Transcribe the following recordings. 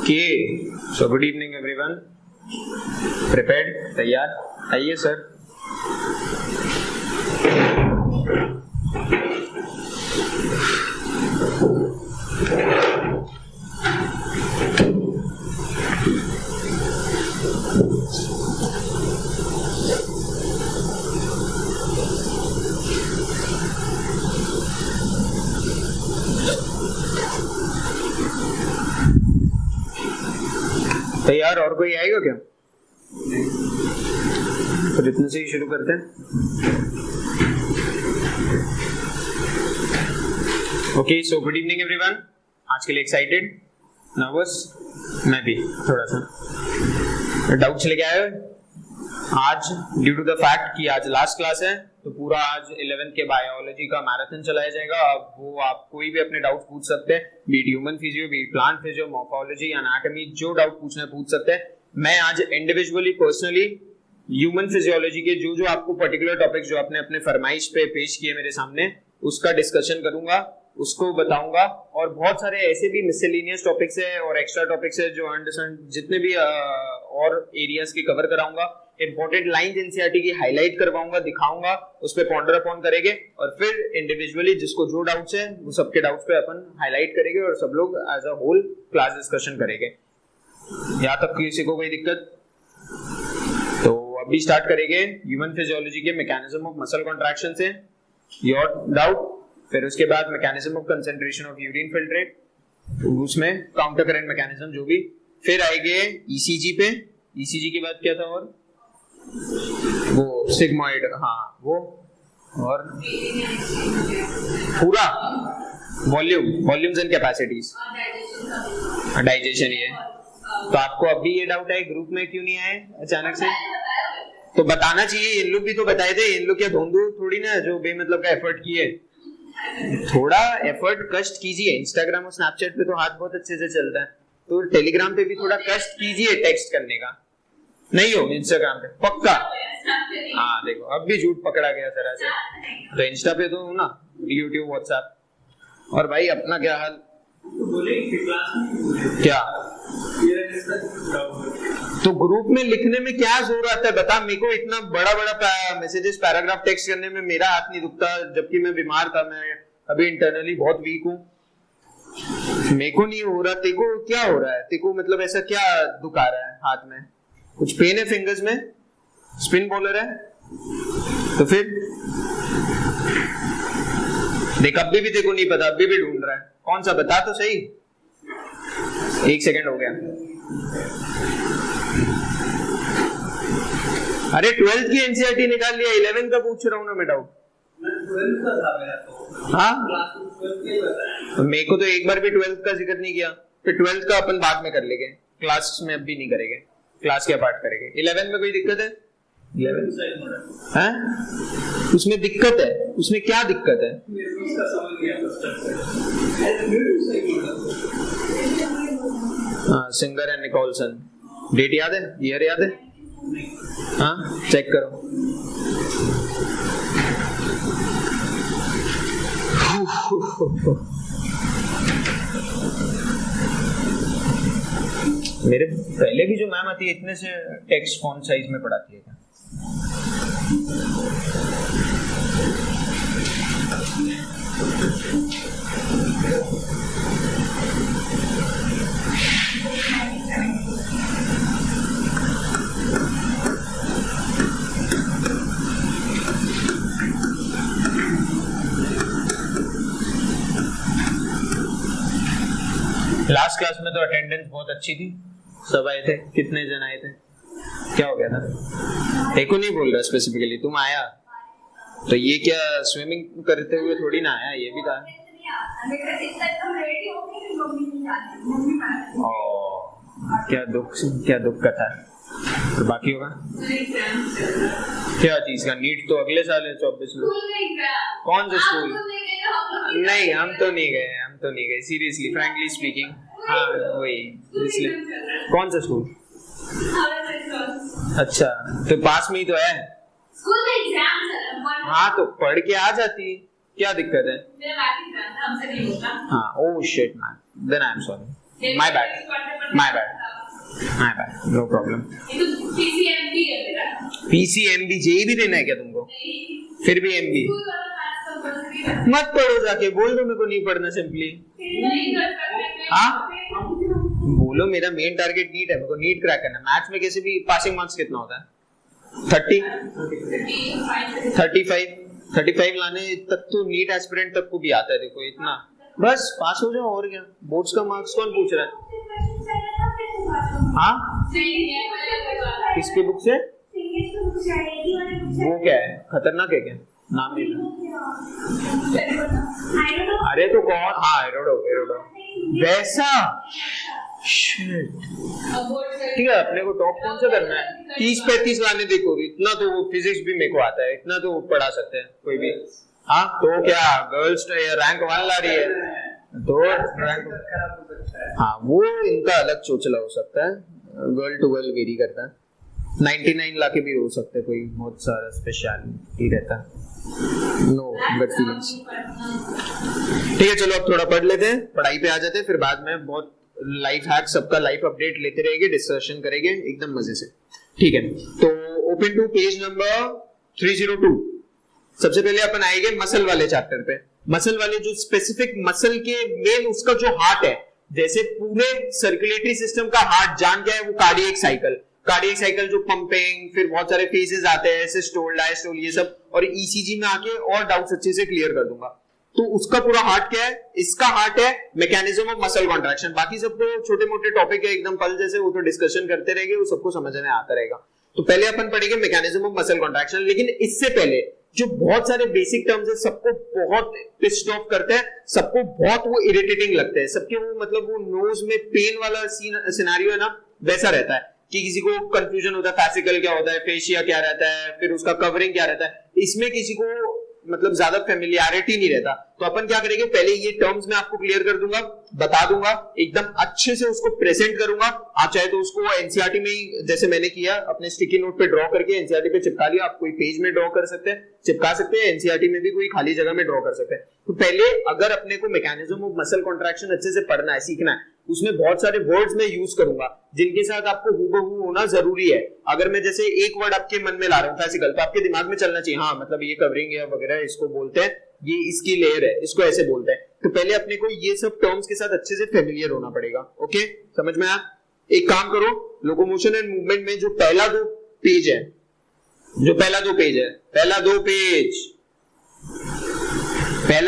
Okay, so good evening everyone. Prepared? तैयार? आइए sir. तैयार? और कोई आएगा क्या? फिर इतने से ही शुरू करते हैं. Okay, so good evening everyone. आज के लिए एक्साइटेड, नर्वस? मैं भी थोड़ा सा. डाउट्स लेके आए हो आज? ड्यू टू द फैक्ट कि आज लास्ट क्लास है तो पूरा आज 11th के बायोलॉजी का मैराथन चलाया जाएगा. अब वो आप कोई भी अपने डाउट पूछ सकते हैं, be it human physio, be it plant physio, morphology, anatomy, जो डाउट पूछना है पूछ सकते हैं. मैं आज इंडिविजुअली पर्सनली ह्यूमन फिजियोलॉजी के जो जो आपको पर्टिकुलर टॉपिक्स जो आपने अपने फरमाइश पे पेश किए मेरे सामने, उसका डिस्कशन करूंगा, उसको बताऊंगा. और बहुत सारे ऐसे भी मिसलेनियस टॉपिक्स है और एक्स्ट्रा टॉपिक्स है जो अंडरस्टैंड जितने भी और एरियाज की कवर कराऊंगा. इंपॉर्टेंट लाइंस एनसीईआरटी की हाईलाइट करवाऊंगा, दिखाऊंगा, उस पे पॉन्डर अपॉन करेंगे और फिर इंडिविजुअली जिसको जो डाउट्स है वो सबके डाउट्स पे अपन हाईलाइट करेंगे और सब लोग as a whole class discussion करेंगे. यहाँ तक किसी को कोई दिक्कत? तो अभी स्टार्ट करेंगे ह्यूमन फिजियोलॉजी के मैकेनिज्म ऑफ मसल कॉन्ट्रैक्शन से. Your doubt? फिर उसके बाद mechanism of concentration of urine filtrate, उसमें काउंटर करंट मैकेनिज्म जो भी. फिर आएंगे ईसीजी पे. ईसीजी के बाद क्या था? और वो सिग्मॉइड, हाँ वो, और पूरा वॉल्यूम्स एंड कैपेसिटीज, डाइजेशन. ये तो आपको अभी ये डाउट है ग्रुप में क्यों नहीं आए अचानक से? तो बताना चाहिए, इन लोग भी तो बताए थे. इन लोग क्या धोंधू थोड़ी ना जो बेमतलब का एफर्ट किए. थोड़ा एफर्ट कष्ट कीजिए. इंस्टाग्राम और स्नैपचैट पे तो हाथ बहुत अच्छे से चलता है, तो टेलीग्राम पे भी थोड़ा कष्ट कीजिए टेक्स्ट करने का. नहीं हो इंस्टाग्राम पे पक्का? हाँ देखो अब भी झूठ पकड़ा गया तरह से. तो इंस्टा पे तो ना, यूट्यूब, व्हाट्सएप. और भाई अपना क्या हाल? क्या तो ग्रुप में लिखने में क्या जोर आता है बता. मेरे को इतना बड़ा बड़ा मैसेजेस पैराग्राफ टेक्स्ट करने में मेरा हाथ नहीं दुखता, जबकि मैं बीमार था. मैं अभी इंटरनली बहुत वीक हूँ. मेरे को नहीं हो रहा, तेको क्या हो रहा है? तेको मतलब ऐसा क्या दुख आ रहा है हाथ में? कुछ पेन है फिंगर्स में? स्पिन बॉलर है? तो फिर देख, अभी भी तेको नहीं पता, अभी भी ढूंढ रहा है. कौन सा बता तो सही. 1 सेकंड हो गया. अरे 12th की एनसीईआरटी निकाल लिया, 11th का पूछ रहा हूँ ना मैं डाउट. हाँ मेरे को तो एक बार भी 12th का जिक्र नहीं किया. फिर 12th का अपन बाद में कर लेंगे, क्लास में अभी नहीं करेंगे, क्लास के पार्ट करेंगे. 11 में कोई दिक्कत है? 11 है? उसमें दिक्कत है? उसमें क्या दिक्कत है? हाँ, सिंगर एंड निकोलसन. डेट याद है? ईयर याद है? हाँ चेक करो. मेरे पहले भी जो मैम आती है इतने से टेक्स्ट फॉन्ट साइज में पढ़ाती है क्या? लास्ट क्लास में तो अटेंडेंस बहुत अच्छी थी, सब आए थे. कितने जन आए थे? क्या हो गया था? देखो नहीं बोल रहा स्पेसिफिकली, तुम आया तो ये क्या स्विमिंग करते हुए थोड़ी ना आया, ये भी था. क्या दुख का था. और बाकी होगा क्या चीज का? नीट तो अगले साल है 24 में. कौन सा स्कूल? नहीं हम तो नहीं गए सीरियसली, फ्रैंकली स्पीकिंग. हाँ वही, इसलिए. कौन सा स्कूल? अच्छा तो पास में ही तो है. स्कूल में एग्जाम है. हाँ तो पढ़ के आ जाती, क्या दिक्कत है? मेरा मैथ एग्जाम था, हमसे नहीं होता. हाँ oh shit man, then I am sorry. My bad. No problem. ये तो PCMB है मेरा. PCMB जेई भी देना है क्या तुमको? नहीं. फिर भी MB स्कूल वाला मैथ्स कंपल्सरी है. मत पढ़ो जाके, बोल दो मेरे को नहीं पढ़ना सिंपली. नहीं कर सकते. हाँ? बोलो मेरा मेन टारगेट नीट है, मेरे को नीट क्रैक करना है. मैथ्स में कैसे भी पासिंग मार्क्स कितना होता है? 35 लाने तक तो नीट एस्पिरेंट तक को भी आता है. देखो इतना बस पास हो जाओ और क्या. बोर्ड्स का मार्क्स कौन पूछ रहा है? हाँ किसके बुक से? वो क्या है, खतरनाक है क्या? नाम नहीं था. अरे तो कौन? हाँ एरोडो वैसा. ठीक है, अपने को टॉप कौन सा करना है? 30-35 लाने. देखो इतना तो फिजिक्स भी मेरे को आता है, इतना तो पढ़ा सकते हैं कोई भी. हाँ तो क्या गर्ल्स रैंक 1 ला रही है तो रैंक. हाँ वो इनका अलग चोचला हो सकता है, गर्ल टू गर्ल वेरी करता है. 99 लाके भी हो सकता है, कोई बहुत सारा स्पेशलिटी रहता है. No gut feelings. ठीक है चलो अब थोड़ा पढ़ लेते हैं, पढ़ाई पे आ जाते हैं, फिर बाद में बहुत लाइफ हैक सबका लाइफ अपडेट लेते रहेंगे, डिस्कशन करेंगे एकदम मजे से. ठीक है तो ओपन टू पेज नंबर 302. सबसे पहले अपन आएंगे मसल वाले चैप्टर पे. मसल वाले जो स्पेसिफिक मसल के मेन उसका जो हार्ट है, जैसे पूरे सर्कुलेटरी सिस्टम का हार्ट जान क्या है? वो कार्डियक साइकिल जो पंपिंग, फिर बहुत सारे फेजेस आते हैं सिस्टोल डायस्टोल ये सब, और ईसीजी में आके और डाउट्स अच्छे से क्लियर कर दूंगा. तो उसका पूरा हार्ट क्या है? इसका हार्ट है मैकेनिज्म ऑफ मसल कॉन्ट्रैक्शन. बाकी सब तो छोटे मोटे टॉपिक है एकदम पल जैसे, वो तो डिस्कशन करते रहेंगे, वो सबको समझने आता रहेगा. तो पहले अपन पढ़ेंगे मैकेनिज्म ऑफ मसल कॉन्ट्रैक्शन. लेकिन इससे पहले जो बहुत सारे बेसिक टर्म्स है, सबको बहुत पिस्ड ऑफ करते हैं, सबको बहुत वो इरिटेटिंग लगते हैं, सबके वो मतलब वो नोज में पेन वाला सिनेरियो है ना, वैसा रहता है कि किसी को कंफ्यूजन होता है फैसिकल क्या होता है, फेशिया क्या रहता है, फिर उसका कवरिंग क्या रहता है. इसमें किसी को मतलब ज्यादा फेमिलियरिटी नहीं रहता. तो अपन क्या करेंगे, पहले ये टर्म्स मैं आपको क्लियर कर दूंगा, बता दूंगा, एकदम अच्छे से उसको प्रेजेंट करूंगा. आप चाहे तो उसको एनसीईआरटी में ही जैसे मैंने किया अपने स्टिकी नोट पे ड्रॉ करके एनसीईआरटी पे चिपका लिया. आप कोई पेज में ड्रॉ कर सकते हैं, चिपका सकते हैं, एनसीईआरटी में भी कोई खाली जगह में ड्रॉ कर सकते हैं. तो पहले अगर अपने को मैकेनिज्म ऑफ मसल कॉन्ट्रैक्शन अच्छे से पढ़ना है, सीखना है, उसमें बहुत सारे वर्ड्स में यूज करूंगा जिनके साथ आपको हूबहू होना जरूरी है. अगर मैं जैसे एक वर्ड आपके मन में ला रहा हूँ फैसिकल, तो आपके दिमाग में चलना चाहिए हाँ मतलब ये कवरिंग है वगैरह, इसको बोलते हैं, ये इसकी लेयर है, इसको ऐसे बोलते हैं. तो पहले अपने को ये सब टर्म्स के साथ अच्छे से फेमिलियर होना पड़ेगा. ओके समझ में आया? एक काम करो, लोकोमोशन एंड मूवमेंट में जो पहला दो पेज है, पहला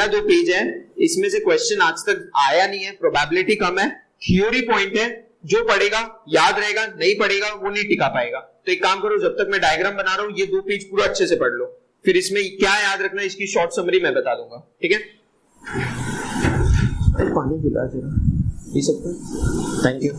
दो पेज है, इसमें से क्वेश्चन आज तक आया नहीं है, प्रोबेबिलिटी कम है, थ्योरी पॉइंट है, जो पढ़ेगा याद रहेगा, नहीं पढ़ेगा वो नहीं टिका पाएगा. तो एक काम करो, जब तक मैं डायग्राम बना रहा हूं ये 2 पेज पूरा अच्छे से पढ़ लो, फिर इसमें क्या याद रखना है इसकी शॉर्ट समरी मैं बता दूंगा. ठीक है पानी पिला जरा, पी सकते हैं? Thank you.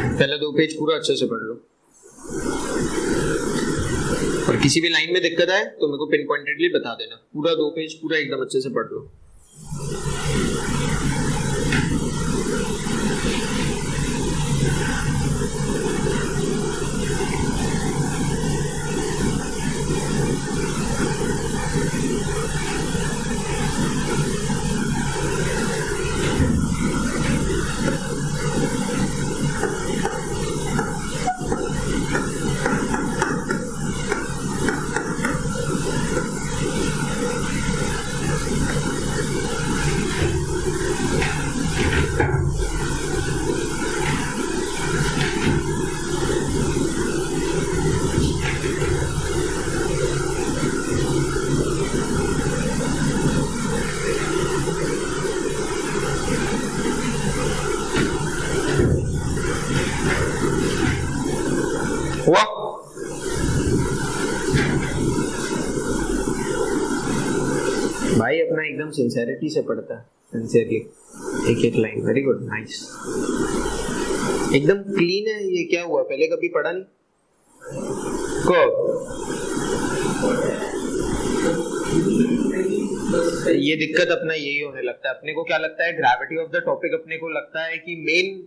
पहले 2 पेज पूरा अच्छे से पढ़ लो, और किसी भी लाइन में दिक्कत आए तो मेरे को पिन पॉइंटेडली बता देना। पूरा 2 पेज पूरा एकदम अच्छे से पढ़ लो। हुआ? भाई अपना एकदम सिंसेरिटी से पढ़ता है, सिंसियरली एक एक लाइन। वेरी गुड, नाइस, एकदम क्लीन है। ये क्या हुआ, पहले कभी पढ़ा नहीं? कब? ये दिक्कत अपना यही होने लगता है। अपने को क्या लगता है, ग्रेविटी ऑफ द टॉपिक अपने को लगता है कि मेन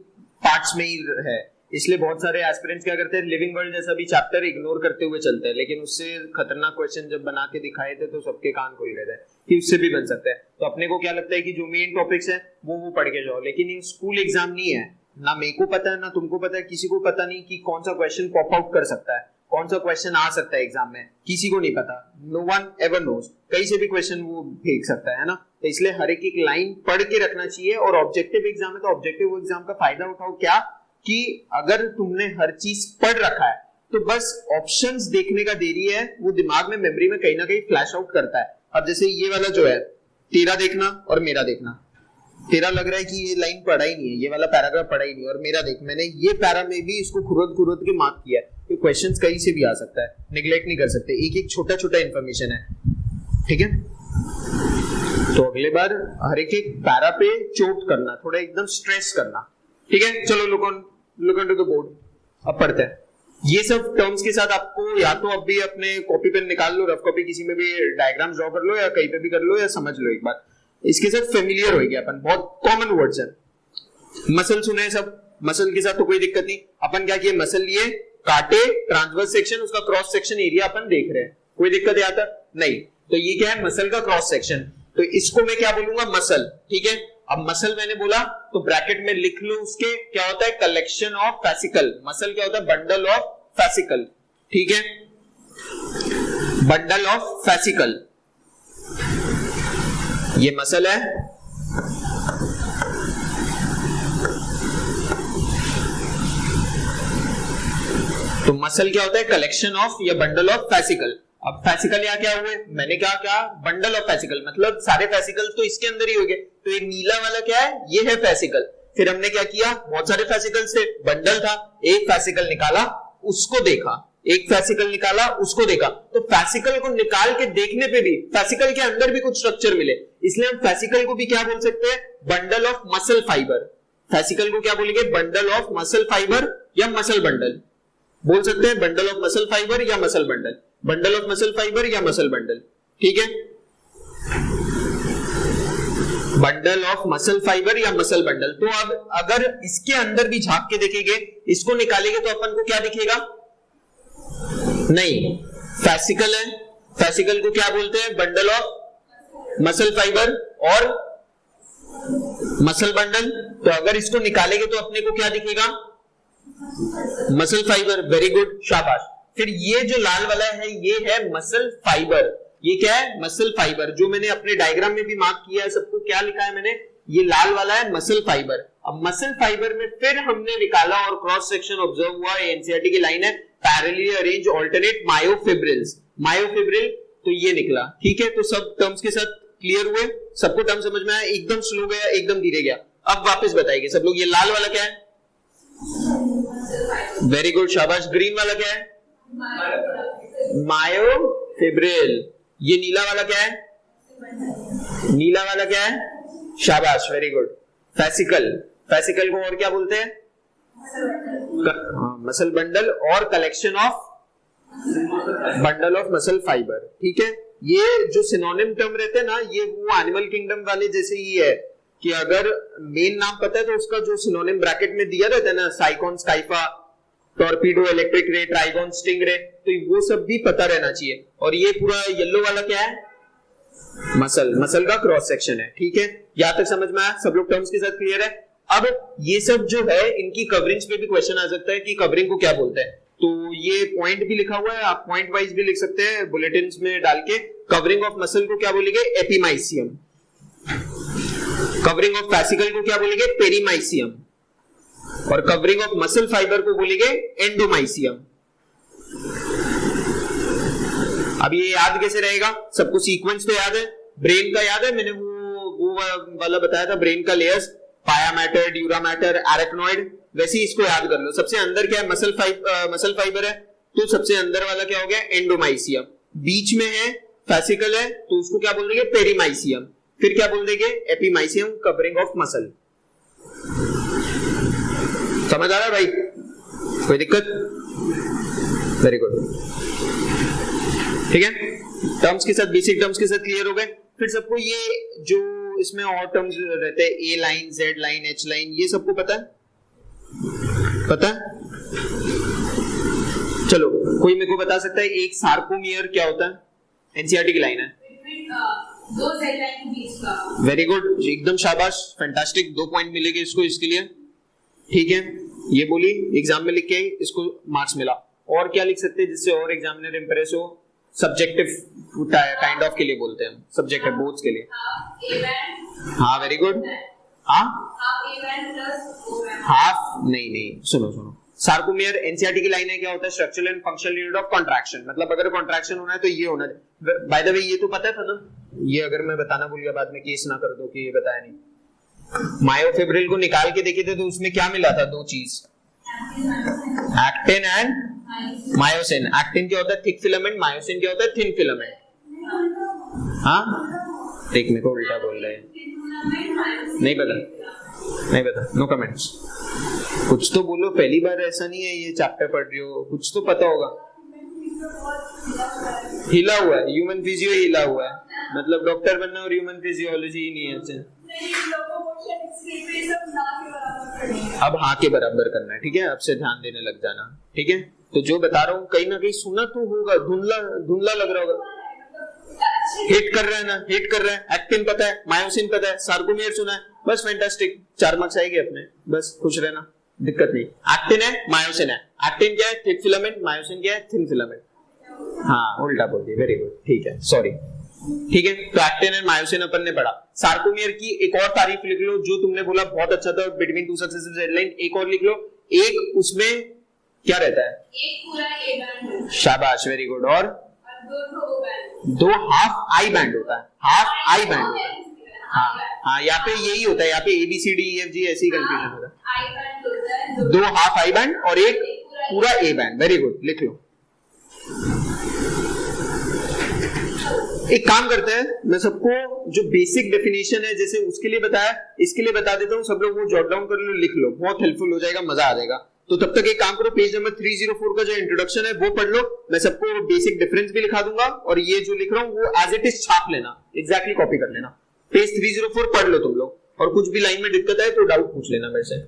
पार्ट्स में ही है, इसलिए बहुत सारे एस्पिरेंट्स क्या करते हैं, लिविंग वर्ल्ड जैसा भी चैप्टर इग्नोर करते हुए चलते हैं। लेकिन उससे खतरनाक क्वेश्चन जब बना के दिखाए थे तो सबके कान खोल गए थे कि उससे भी बन सकता है। तो अपने को क्या लगता है कि जो मेन टॉपिक्स है वो पढ़ के जाओ। लेकिन ये स्कूल एग्जाम नहीं है, ना मेरे को पता है ना तुमको पता है, किसी को पता नहीं कि कौन सा क्वेश्चन पॉप आउट कर सकता है, कौन सा क्वेश्चन आ सकता है एग्जाम में, किसी को नहीं पता। नो वन एवर नोज, कहीं से भी क्वेश्चन वो फेंक सकता है ना। तो इसलिए हर एक लाइन पढ़ के रखना चाहिए। और ऑब्जेक्टिव एग्जाम है तो ऑब्जेक्टिव एग्जाम का फायदा उठाओ क्या, कि अगर तुमने हर चीज पढ़ रखा है तो बस ऑप्शंस देखने का देरी है, वो दिमाग में मेमोरी में कहीं ना कहीं फ्लैश आउट करता है। अब जैसे ये वाला जो है, तेरा देखना और मेरा देखना, तेरा लग रहा है कि ये लाइन पढ़ा ही नहीं है, ये वाला पैराग्राफ पढ़ा ही नहीं, और मेरा देख, मैंने ये पैरा में भी इसको खुरद के मार्क किया है। तो क्वेश्चंस कहीं से भी आ सकता है, निगलेक्ट नहीं कर सकते, एक एक छोटा छोटा इंफॉर्मेशन है, ठीक है। तो अगले बार हर एक पैरा पे चोट करना, थोड़ा एकदम स्ट्रेस करना, ठीक है। चलो look on to the board, अब पढ़ते हैं। ये सब टर्म्स के साथ आपको या तो अब भी अपने कॉपी पेन निकाल लो, रफ कॉपी किसी में भी डायग्राम ड्रॉ कर लो, या कहीं पे भी कर लो, या समझ लो एक बार। इसके साथ फेमिलियर हो गया अपन, बहुत कॉमन वर्ड्स है। मसल सुने सब, मसल के साथ तो कोई दिक्कत नहीं। अपन क्या किए, मसल लिए, काटे, ट्रांसवर्स सेक्शन, उसका क्रॉस सेक्शन एरिया अपन देख रहे हैं, कोई दिक्कत है आता नहीं। तो ये क्या है, मसल का क्रॉस सेक्शन। तो इसको मैं क्या बोलूंगा, मसल, ठीक है। अब मसल मैंने बोला तो ब्रैकेट में लिख लो उसके, क्या होता है, कलेक्शन ऑफ फैसिकल। मसल क्या होता है, बंडल ऑफ फैसिकल, ठीक है, बंडल ऑफ फैसिकल, ये मसल है। तो मसल क्या होता है, कलेक्शन ऑफ या बंडल ऑफ फैसिकल। अब फैसिकल यहाँ क्या हुए, मैंने क्या बंडल ऑफ फैसिकल, मतलब सारे फैसिकल तो इसके अंदर ही हो गए। तो ये नीला वाला क्या है, ये है फैसिकल। फिर हमने क्या किया, बहुत सारे फैसिकल थे, बंडल था, एक फैसिकल निकाला, उसको देखा, एक फैसिकल निकाला, उसको देखा। तो फैसिकल को निकाल के देखने पे भी फैसिकल के अंदर भी कुछ स्ट्रक्चर मिले, इसलिए हम फैसिकल को भी क्या बोल सकते हैं, bundle of muscle fibre. Fascicle को क्या बोलेंगे, बंडल ऑफ मसल फाइबर या मसल बंडल बोल सकते हैं, बंडल ऑफ मसल फाइबर या muscle bundle, bundle of muscle fibre या मसल बंडल, ठीक है, बंडल ऑफ मसल फाइबर या मसल बंडल। तो अब अगर इसके अंदर भी झांक के देखेंगे, इसको निकालेंगे तो अपन को क्या दिखेगा, नहीं, फैसिकल है, फैसिकल को क्या बोलते हैं, बंडल ऑफ मसल फाइबर और मसल बंडल। तो अगर इसको निकालेंगे तो अपने को क्या दिखेगा, मसल फाइबर, वेरी गुड, शाबाश। फिर ये जो लाल वाला है ये है मसल फाइबर, ये क्या है, मसल फाइबर, जो मैंने अपने डायग्राम में भी मार्क किया है, सबको क्या लिखा है मैंने, ये लाल वाला है मसल फाइबर। अब मसल फाइबर में फिर हमने निकाला और क्रॉस सेक्शन ऑब्जर्व हुआ, एनसीईआरटी की लाइन है, parallelly arrange alternate myofibrils, myofibril, तो ये निकला, ठीक है। तो सब टर्म्स के साथ क्लियर हुए, सबको टर्म समझ में आया, एकदम स्लो गया, एकदम धीरे गया। अब वापस बताइए सब लोग, ये लाल वाला क्या है, वेरी गुड, शाबाश। ग्रीन वाला क्या है, मायोफिब्रिल। ये नीला वाला क्या है, नीला वाला क्या है, शाबाश, वेरी गुड, फैसिकल। फैसिकल को और क्या बोलते हैं, मसल बंडल और collection of bundle of muscle fibre, ठीक है। ये जो सिनोनिम टर्म रहते हैं ना, ये वो एनिमल किंगडम वाले जैसे ही है कि अगर मेन नाम पता है तो उसका जो सिनोनिम ब्रैकेट में दिया रहता है ना, Sycon, Scypha, Torpedo, electric ray, Trygon, sting ray, तो वो सब भी पता रहना चाहिए। और ये पूरा येलो वाला क्या है, मसल का क्रॉस सेक्शन है, ठीक है। यहां तक समझ में आया, सब लोग टर्म्स के साथ क्लियर है। अब ये सब जो है इनकी कवरिंग्स पे भी क्वेश्चन आ सकता है कि कवरिंग को क्या बोलते हैं, तो ये पॉइंट भी लिखा हुआ है, आप पॉइंट वाइज भी लिख सकते हैं बुलेटिन्स में डाल के। कवरिंग ऑफ मसल को क्या बोलेंगे, एपिमाइसियम। कवरिंग ऑफ फैसिकल को क्या बोलेंगे, पेरीमाइसियम। और कवरिंग ऑफ मसल फाइबर को बोलेंगे एंडोमाइसियम। अब ये याद कैसे रहेगा, सबको सीक्वेंस तो याद है, ब्रेन का याद है, मैंने वो वाला बताया था, ब्रेन का लेयर्स, पाया मैटर, ड्यूरा मैटर, एरेक्नॉइड, वैसे ही इसको याद कर लो। सबसे अंदर क्या है, मसल फाइबर है, तो सबसे अंदर वाला क्या हो गया, एंडोमाइसियम। बीच में है फैसिकल है, तो उसको क्या बोल देंगे, पेरीमाइसियम। फिर क्या बोल देंगे, एपिमाइसियम, कवरिंग ऑफ मसल। समझ आ रहा है भाई, कोई दिक्कत? वेरी गुड, ठीक है। टर्म्स के साथ, बेसिक टर्म्स के साथ क्लियर हो गए। फिर सबको ये जो इसमें और टर्म्स रहते हैं, A line, Z line, H line, ये सबको पता है? पता है? चलो कोई मेरे को बता सकता है एक सार्कोमियर क्या होता है? एनसीईआरटी की लाइन है। दो सेल लाइन के बीच का। वेरी गुड, एकदम शाबाश, फैंटास्टिक, 2 पॉइंट मिलेंगे इसको इसके लिए, ठीक है। ये बोली एग्जाम में लिख के इसको मार्क्स मिला। और क्या लिख सकते हैं जिससे और एग्जामिनर इंप्रेस हो? सब्जेक्टिव काइंड ऑफ के लिए बोलते हैं हम, सब्जेक्टिव बोर्ड्स के लिए। हाँ वेरी गुड, हाँ हाफ नहीं, सुनो, सार्कोमियर एनसीईआरटी की लाइन है, क्या होता है, structural and functional unit of contraction. मतलब अगर कॉन्ट्रैक्शन होना है तो ये होना है। बाय द वे ये तो पता था ना, ये अगर मैं बताना भूल गया बाद में केस ना कर दो कि ये बताया नहीं। मायोफिब्रिल को निकाल के देखे थे तो उसमें क्या मिला था, 2 चीज, एक्टिन एंड मायोसिन। एक्टिन क्या होता है, थिक फिलामेंट, मायोसिन क्या होता है, थिन फिलामेंट। हाँ देख मेरे को उल्टा बोल रहे हैं, नहीं पता, नो कमेंट्स। कुछ तो बोलो, पहली बार ऐसा नहीं है ये चैप्टर पढ़ रही हो, कुछ तो पता होगा। हिला हुआ है, ह्यूमन फिजियो हिला हुआ है, मतलब डॉक्टर बनना और ह्यूमन फिजियोलॉजी ही नहीं है। अब हाँ के बराबर करना है, ठीक है, अब से ध्यान देने लग जाना, ठीक है। तो जो बता रहा हूँ कहीं ना कहीं सुना तो होगा, धुंधला लग रहा होगा। हिट कर रहा है ना, हिट कर रहा है। एक्टिन पता है, मायोसिन पता है, सार्कोमियर सुना है, बस फैंटास्टिक, 4 मार्क्स आएंगे अपने, बस खुश रहना, दिक्कत नहीं। एक्टिन है, मायोसिन है। एक्टिन क्या है, थिक फिलामेंट, मायोसिन क्या है, थिन फिलामेंट। हाँ उल्टा बोल दिया, वेरी गुड, ठीक है, सॉरी, ठीक है। तो एक्टिन एंड मायोसिन अपन ने पढ़ा। सार्कोमियर की एक और तारीफ लिख लो, जो तुमने बोला बहुत अच्छा था, बिटवीन 2 सक्सेसिव जेड लाइन, एक और लिख लो। एक उसमें क्या रहता है, एक पूरा ए बैंड, शाबाश, वेरी गुड। और 2 हाफ आई बैंड होता है, हाफ आई बैंड होता है। हाँ यहाँ पे यही होता है, यहाँ पे ABCDEFG ऐसी कंफ्यूजन होता है। 2 हाफ आई बैंड और एक पूरा ए बैंड, वेरी गुड, लिख लो। एक काम करते हैं, मैं सबको जो बेसिक डेफिनेशन है जैसे उसके लिए बताया, इसके लिए बता देता हूँ, सब लोग वो जॉट डाउन कर लो, लिख लो, बहुत हेल्पफुल हो जाएगा, मजा आ जाएगा। तो तब तक एक काम करो, पेज नंबर 304 का जो इंट्रोडक्शन है वो पढ़ लो, मैं सबको बेसिक डिफरेंस भी लिखा दूंगा, और ये जो लिख रहा हूँ वो एज इट इज छाप लेना, एग्जैक्टली कॉपी कर लेना। पेज 304 पढ़ लो तुम लोग, और कुछ भी लाइन में दिक्कत है तो डाउट पूछ लेना मेरे से।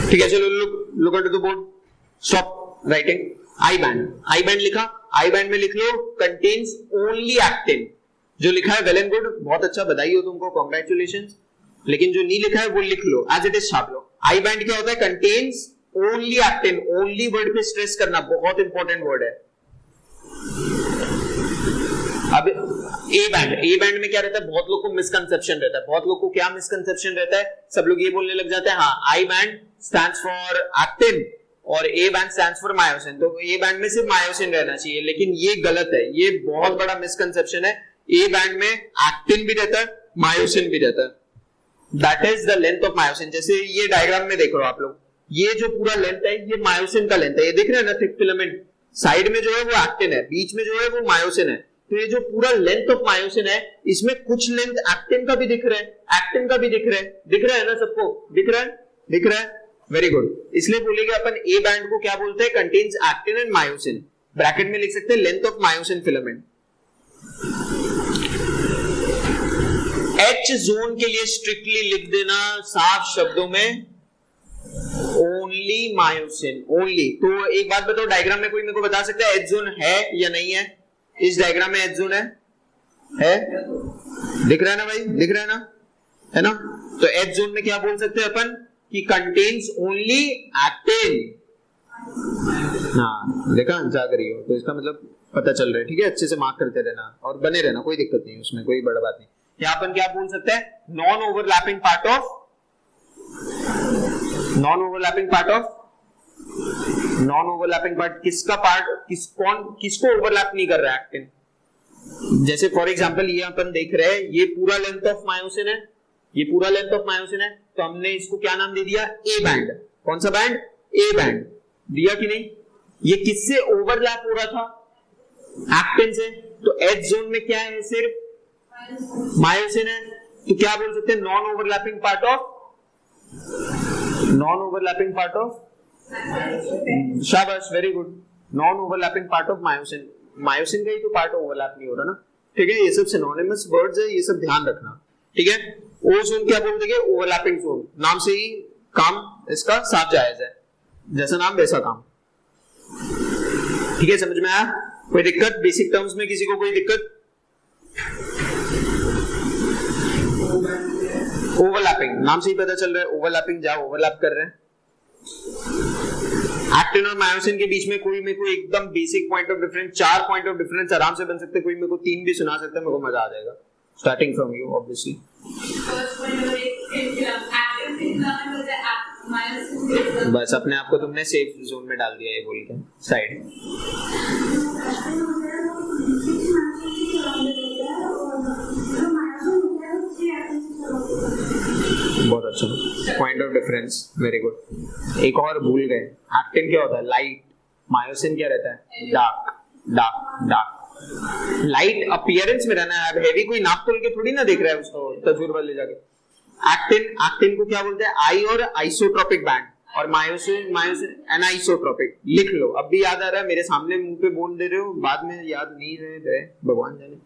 ठीक है, चलो look at the board, stop writing. I band लिखा, आई बैंड में लिख लो कंटेन्स ओनली एक्टिन। जो लिखा है वेल एंड गुड, बहुत अच्छा, बधाई हो तुमको, कांग्रेचुलेशंस। लेकिन जो नहीं लिखा है वो लिख लो, एज इट इज छाप लो। आई बैंड क्या होता है, contains only actin, only word पे स्ट्रेस करना, बहुत इंपॉर्टेंट वर्ड है। अब ए बैंड में क्या रहता है, बहुत लोग को मिसकंसेप्शन रहता है। बहुत लोग को क्या मिसकंसेप्शन रहता है, सब लोग ये बोलने लग जाते हैं, हाँ I band stands for actin, और A band stands for myosin, तो ए बैंड में सिर्फ मायोसिन रहना चाहिए, लेकिन ये गलत है, ये बहुत बड़ा मिसकंसेप्शन है। ए बैंड में एक्टिन भी रहता है, मायोसिन भी रहता है, that is the length of myosin. जैसे ये डायग्राम में देख रहे हो आप लोग, ये जो पूरा लेंथ है ये मायोसिन का लेंथ है, ये दिख रहा है ना थिक फिलामेंट, साइड में जो है वो एक्टिन है, बीच में जो है वो मायोसिन है। तो ये जो पूरा लेंथ ऑफ मायोसिन है इसमें कुछ लेंथ एक्टिन का भी दिख रहा है, एक्टिन का भी दिख रहा है ना सबको, दिख रहा है, वेरी गुड। इसलिए बोलेंगे अपन ए बैंड को क्या बोलते हैं, contains actin and myosin, bracket में लिख सकते हैं length of myosin filament. H zone के लिए स्ट्रिक्टली लिख देना साफ शब्दों में, ओनली मायोसिन, ओनली। तो एक बात बताओ, डायग्राम में कोई मेरे को बता सकता है एच जोन है या नहीं है? इस डायग्राम में एच जोन है? दिख रहा है ना भाई, दिख रहा है ना, है ना? तो एच जोन में क्या बोल सकते हैं अपन कि कंटेन्स ओनली एक्टिन। हाँ देखा, जाग रही हो तो इसका मतलब पता चल रहा है, ठीक है? अच्छे से मार्क करते रहना और बने रहना, कोई दिक्कत नहीं उसमें, कोई बड़ा बात नहीं। यहाँ अपन क्या बोल सकते हैं, non overlapping part of, non overlapping part of, non overlapping part किसका पार्ट, किसको ओवरलैप नहीं कर रहा है एक्टिन। जैसे फॉर एग्जांपल ये अपन देख रहे हैं, ये पूरा लेंथ ऑफ मायोसिन है, ये पूरा लेंथ ऑफ मायोसिन है, तो हमने इसको क्या नाम दे दिया, ए बैंड। कौन सा बैंड? ए बैंड दिया कि नहीं? ये किससे ओवरलैप हो रहा था, एक्टिन से। तो एच जोन में क्या है, सिर्फ मायोसिन है, तो क्या बोल सकते हैं, non overlapping part of, non overlapping part of, शाबाश, very good, non overlapping part of myosin. Myosin का ही तो पार्ट ओवरलैप नहीं हो रहा ना, ठीक है? ये सब सिनोनिमस वर्ड्स है, ये सब ध्यान रखना, ठीक है? ओ जोन क्या बोल देंगे, ओवरलैपिंग जोन, नाम से ही काम इसका साफ जायज है, जैसा नाम वैसा काम, ठीक है? समझ में आया? कोई दिक्कत बेसिक टर्म्स में, किसी को कोई दिक्कत? ओवरलैपिंग नाम से ही पता चल रहा है, ओवरलैपिंग, जा ओवरलैप कर रहे हैं। एक्टिन और मायोसिन के बीच में कोई मेरे को एकदम basic point of difference, 4 point of difference आराम से बन सकते हैं, कोई मेरे को 3 भी सुना सकता है, मेरे को मजा आ जाएगा, स्टार्टिंग फ्रॉम यू ऑब्वियसली। बस अपने आप को तुमने सेफ जोन में डाल दिया, ये बोल के साइड। बहुत अच्छा point of difference, very good. एक और भूल गए, एक्टिन क्या होता है, लाइट, मायोसिन क्या रहता है, dark, dark, dark. Light appearance में रहना है, हेवी कोई नाप तोल के थोड़ी ना देख रहा है उसको तजुर्बा ले जाके। एक्टिन को क्या बोलते हैं, आई और आइसोट्रोपिक बैंड, और मायोसिन एनाइसोट्रोपिक। लिख लो, अब भी याद आ रहा है, मेरे सामने मुंह पे बोल दे रहे हो, बाद में याद नहीं रहे, भगवान जाने।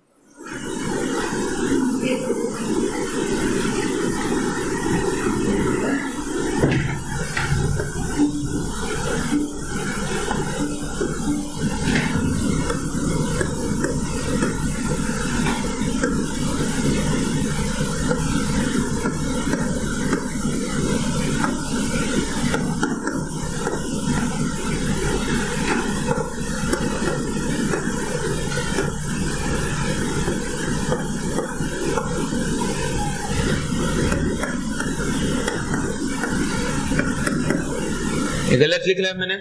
गलत लिख लिया मैंने,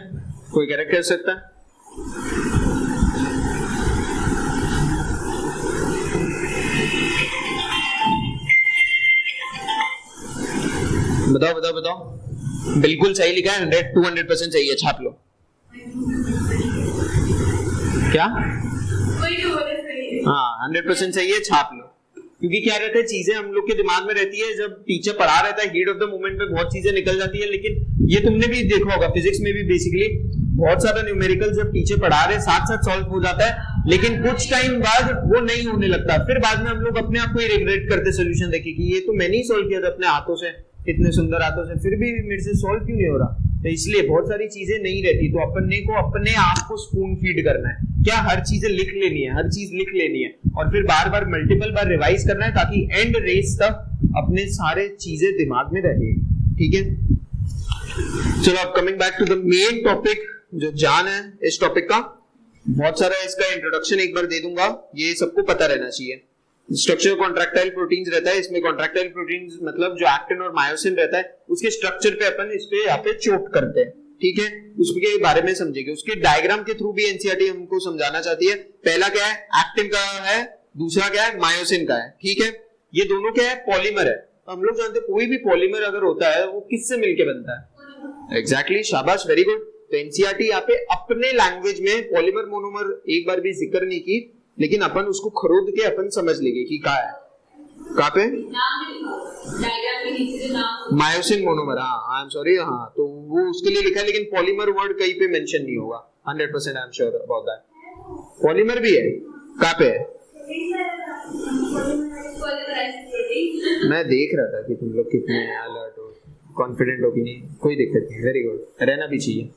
कोई करेक्ट कर सकता है? बताओ बताओ बताओ, बिल्कुल सही लिखा है, 100-200% सही है, छाप लो। क्या? हाँ 100% सही है, छाप लो। क्योंकि क्या रहता है, चीजें हम लोग के दिमाग में रहती है, जब टीचर पढ़ा रहता है हीट ऑफ द मोमेंट में बहुत चीजें निकल जाती है, लेकिन ये तुमने भी देखा होगा फिजिक्स में भी, बेसिकली बहुत सारा न्यूमेरिकल जब टीचर पढ़ा रहे साथ साथ सॉल्व हो जाता है, लेकिन कुछ टाइम बाद वो नहीं होने लगता, फिर बाद में हम लोग अपने आप को ही रिग्रेट करते सोल्यूशन देखे कि ये तो मैंने ही सॉल्व किया था अपने हाथों से, इतने सुंदर हाथों से, फिर भी मेरे से सॉल्व क्यों नहीं हो रहा। तो इसलिए बहुत सारी चीजें नहीं रहती, तो अपने को अपने आप को स्पून फीड करना है, क्या हर चीजें लिख लेनी है, हर चीज लिख लेनी है, और फिर बार बार मल्टीपल बार रिवाइज करना है, ताकि एंड रेस तक अपने सारे चीजें दिमाग में रहे, ठीक है? चलो अब coming back to the main topic, जो जान है इस टॉपिक का, बहुत सारा इसका इंट्रोडक्शन एक बार दे दूंगा, ये सबको पता रहना चाहिए। स्ट्रक्चर कॉन्ट्रैक्टाइल प्रोटीन्स रहता है, इसमें कॉन्ट्रैक्टाइल प्रोटीन्स मतलब जो एक्टिन और मायोसिन रहता है, उसके स्ट्रक्चर पे अपन इस पे यहाँ पे चोट करते हैं, ठीक है, उसके बारे में समझेंगे। उसके डायग्राम के थ्रू भी एनसीईआरटी हमको समझाना चाहती है। पहला क्या है, एक्टिन का है, दूसरा क्या है, मायोसिन का है। ठीक है, ये दोनों क्या है, पॉलीमर है। हम लोग जानते हैं कोई भी पॉलीमर अगर होता है वो किससे मिलके बनता है? एग्जैक्टली, शाबाश, वेरी गुड। तो एनसीईआरटी यहाँ पे अपने लैंग्वेज में पॉलीमर मोनोमर एक बार भी जिक्र नहीं की, लेकिन अपन उसको खरोद के अपन समझ लेंगे कि कहाँ है, कहाँ पे, मायोसिन मोनोमर। हाँ, आई एम सॉरी, हाँ, तो वो उसके लिए लिखा है, लेकिन पॉलीमर वर्ड कहीं पे मेंशन नहीं होगा। 100% I am sure about that. Polymer भी है, कहाँ पे है? मैं देख रहा था कि तुम लोग कितने अलर्ट हो, कॉन्फिडेंट हो कि नहीं। कोई दिक्कत नहीं, वेरी गुड, रहना भी चाहिए,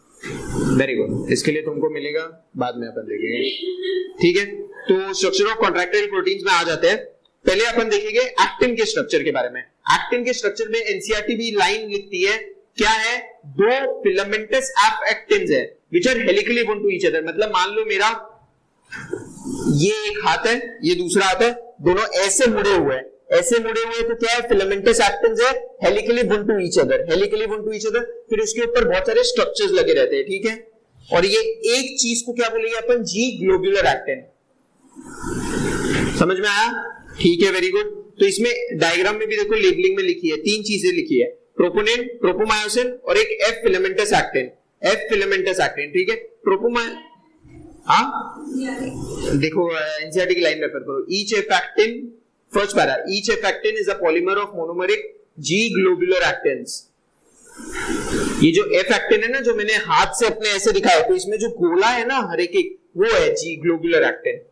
वेरी गुड। इसके लिए तुमको मिलेगा, बाद में अपन देखेंगे। ठीक है, तो स्ट्रक्चर ऑफ कॉन्ट्रैक्टाइल प्रोटीन्स में आ जाते हैं। पहले अपन देखेंगे एक्टिन के स्ट्रक्चर के बारे में। एक्टिन के स्ट्रक्चर में एनसीईआरटी भी लाइन लिखती है, क्या है, दो फिलामेंटस एफ एक्टिन्स है which are helically bond to each other. मतलब मान लो मेरा ये एक हाथ है, ये दूसरा हाथ है, दोनों ऐसे मुड़े हुए हैं, ऐसे मुड़े हुए, तो क्या है, फिलामेंटस एक्टिन्स है, helically bond to each other, helically bond to each other. फिर उसके ऊपर बहुत सारे स्ट्रक्चर्स लगे रहते हैं। ठीक है, और ये एक चीज को क्या बोलेंगे अपन, जी ग्लोबुलर एक्टिन। समझ में आया? ठीक है, वेरी गुड। तो इसमें डायग्राम में भी देखो, लेबलिंग में लिखी है, तीन चीजें लिखी है, प्रोपोनिन, प्रोपोमायोसिन और एक F filamentous actin, F filamentous actin. ठीक है, देखो एनसीईआरटी की लाइन रेफर करो। Each F actin, first para, each F actin is a polymer of monomeric G globular actins. ये जो एफ एक्टिन है ना, जो मैंने हाथ से अपने ऐसे दिखाया, तो इसमें जो गोला है ना हर एक, वो है जी ग्लोबुलर एक्टिन।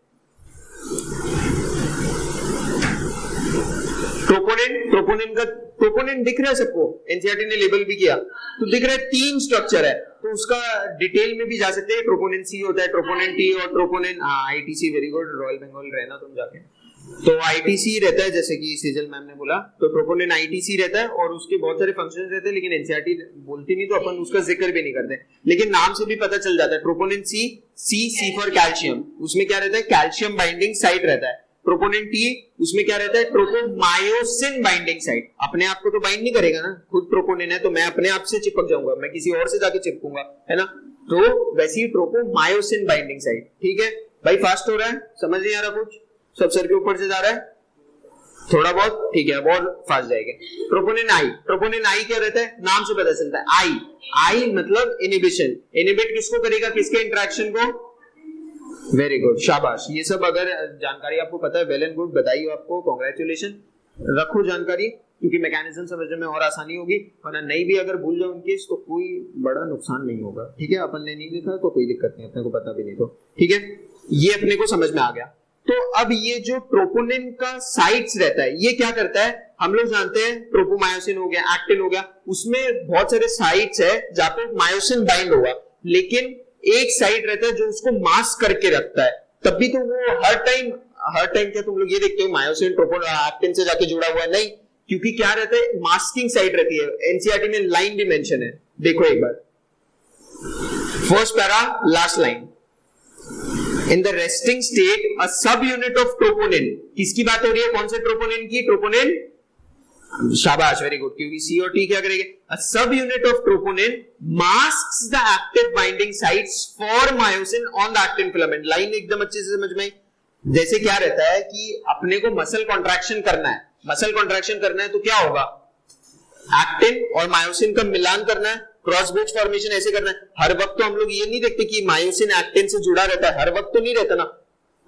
प्रोपोनिन दिख रहा है सबको, एनसीईआरटी ने लेबल भी किया, तो दिख रहा है तीन स्ट्रक्चर है, तो उसका डिटेल में भी जा सकते हैं। ट्रोपोनिन सी होता है, ट्रोपोनिन टी और troponin ITC. Very good, royal Bengal रहना तुम जाके। तो आईटीसी रहता है, जैसे कि सीजल मैम ने बोला, तो ट्रोपोनिन आईटीसी रहता है और उसके बहुत सारे फंक्शंस रहते हैं, लेकिन एनसीईआरटी बोलती नहीं, तो अपन उसका जिक्र भी नहीं करते, लेकिन नाम से भी पता चल जाता है। ट्रोपोनिन सी फॉर कैल्शियम, उसमें क्या रहता है, कैल्शियम बाइंडिंग साइट रहता है। प्रोपोनिन टी, उसमें क्या रहता है, ट्रोपोमायोसिन बाइंडिंग साइट। अपने आप को तो बाइंड नहीं करेगा ना, खुद प्रोपोनिन है, तो मैं अपने आप से चिपक जाऊंगा, मैं किसी और से जाके चिपकूंगा, है ना। तो वैसे ही ट्रोपोमायोसिन बाइंडिंग साइट। ठीक है भाई, फास्ट हो रहा है, समझ नहीं आ रहा कुछ, सब सर के ऊपर से जा रहा है थोड़ा बहुत, ठीक है, अब और फास्ट जाएगा। प्रोपोनिन आई क्या रहता है, नाम से पता चलता है, आई मतलब इनिबिशन, इनिबिट किसको करेगा, किसके इंटरेक्शन को। वेरी गुड, शाबाश। ये सब अगर जानकारी आपको पता है, वेल एंड गुड, बधाई आपको, कांग्रेचुलेशन। रखो जानकारी, क्योंकि मैकेनिज्म समझने में और आसानी होगी, वरना नहीं भी अगर भूल जाओ इनकेस, तो कोई बड़ा नुकसान नहीं होगा। ठीक है, अपन ने नहीं लिखा तो कोई दिक्कत नहीं, अपने को पता भी नहीं तो ठीक है, ये अपने को समझ में आ गया। तो अब ये जो ट्रोपोनिन का साइट्स रहता है, ये क्या करता है, हम लोग जानते हैं ट्रोपोमायोसिन हो गया, एक्टिन हो गया, उसमें बहुत सारे साइट्स है जहां पे मायोसिन बाइंड होगा, लेकिन एक साइट रहता है जो उसको मास्क करके रखता है। तब भी तो वो हर टाइम क्या तुम लोग ये देखते हो मायोसिन एक्टिन से जाके जुड़ा हुआ है? नहीं, क्योंकि क्या रहता है, मास्किंग साइट रहती है। एनसीईआरटी में लाइन भी मेंशन है, देखो एक बार, first para last line, in the resting state a subunit of troponin. किसकी बात हो रही है, कौन से ट्रोपोनिन की, ट्रोपोनिन, शाबाश, वेरी गुड, क्योंकि सी और टी क्या करेंगे, a subunit of troponin masks the active binding sites for myosin on the actin filament. Line एकदम अच्छे से समझ में आई। जैसे क्या रहता है कि अपने को मसल कॉन्ट्रैक्शन करना है, तो क्या होगा, एक्टिन और मायोसिन का मिलान करना है, क्रॉस ब्रिज फॉर्मेशन ऐसे करना है। हर वक्त तो हम लोग ये नहीं देखते कि मायोसिन एक्टिन से जुड़ा रहता है, हर वक्त तो नहीं रहता ना,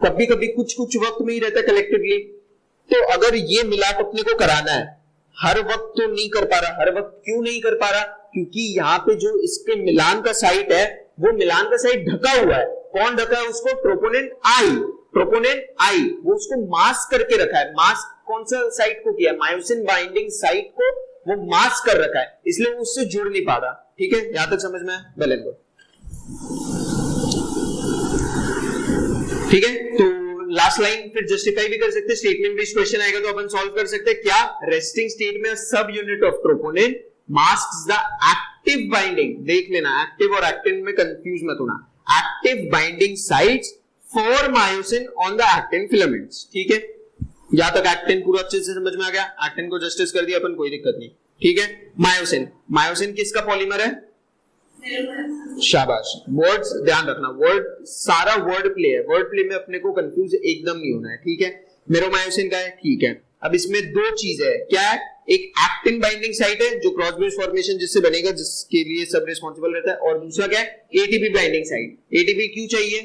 कभी कभी कुछ वक्त में ही रहता है कलेक्टिवली। तो अगर ये मिलाप अपने को कराना है, हर वक्त तो नहीं कर पा रहा। हर वक्त क्यों नहीं कर पा रहा, क्योंकि यहाँ पे जो इसके मिलान का साइट है, वो मिलान का साइट ढका हुआ है। कौन ढका है उसको, ट्रोपोनिन आई, वो उसको मास्क करके रखा है। मास्क कौन सा साइट को किया, मायोसिन बाइंडिंग साइट को वो मास्क कर रखा है, इसलिए वो उससे जुड़ नहीं पा रहा। ठीक है, यहां तक समझ में आया, वेल एंड गुड। ठीक है, तो लास्ट लाइन फिर जस्टिफाई भी कर सकते हैं, स्टेटमेंट बेस्ड क्वेश्चन आएगा तो अपन सॉल्व कर सकते हैं। क्या, रेस्टिंग स्टेट में सब unit of troponin masks the active binding, देख लेना एक्टिव और एक्टिन में कंफ्यूज मत होना, active binding sites for myosin on the actin filaments. ठीक है, यहां तक एक्टिन पूरा अच्छे से समझ में आ गया, एक्टिन को जस्टिस कर दिया अपन, कोई दिक्कत नहीं। ठीक है, मायोसिन किसका पॉलीमर है, शाबाश, वर्ड्स ध्यान रखना, वर्ड सारा वर्ड प्ले है, वर्ड प्ले में अपने को कंफ्यूज एकदम नहीं होना है, ठीक है। मेरोमायोसिन का है, ठीक है। अब इसमें दो चीज है, क्या है, एक एक्टिन बाइंडिंग साइट है जो क्रॉस ब्रिज फॉर्मेशन जिससे बनेगा, जिसके लिए सब रिस्पॉन्सिबल रहता है, और दूसरा क्या है, एटीपी बाइंडिंग साइट। एटीपी क्यों चाहिए,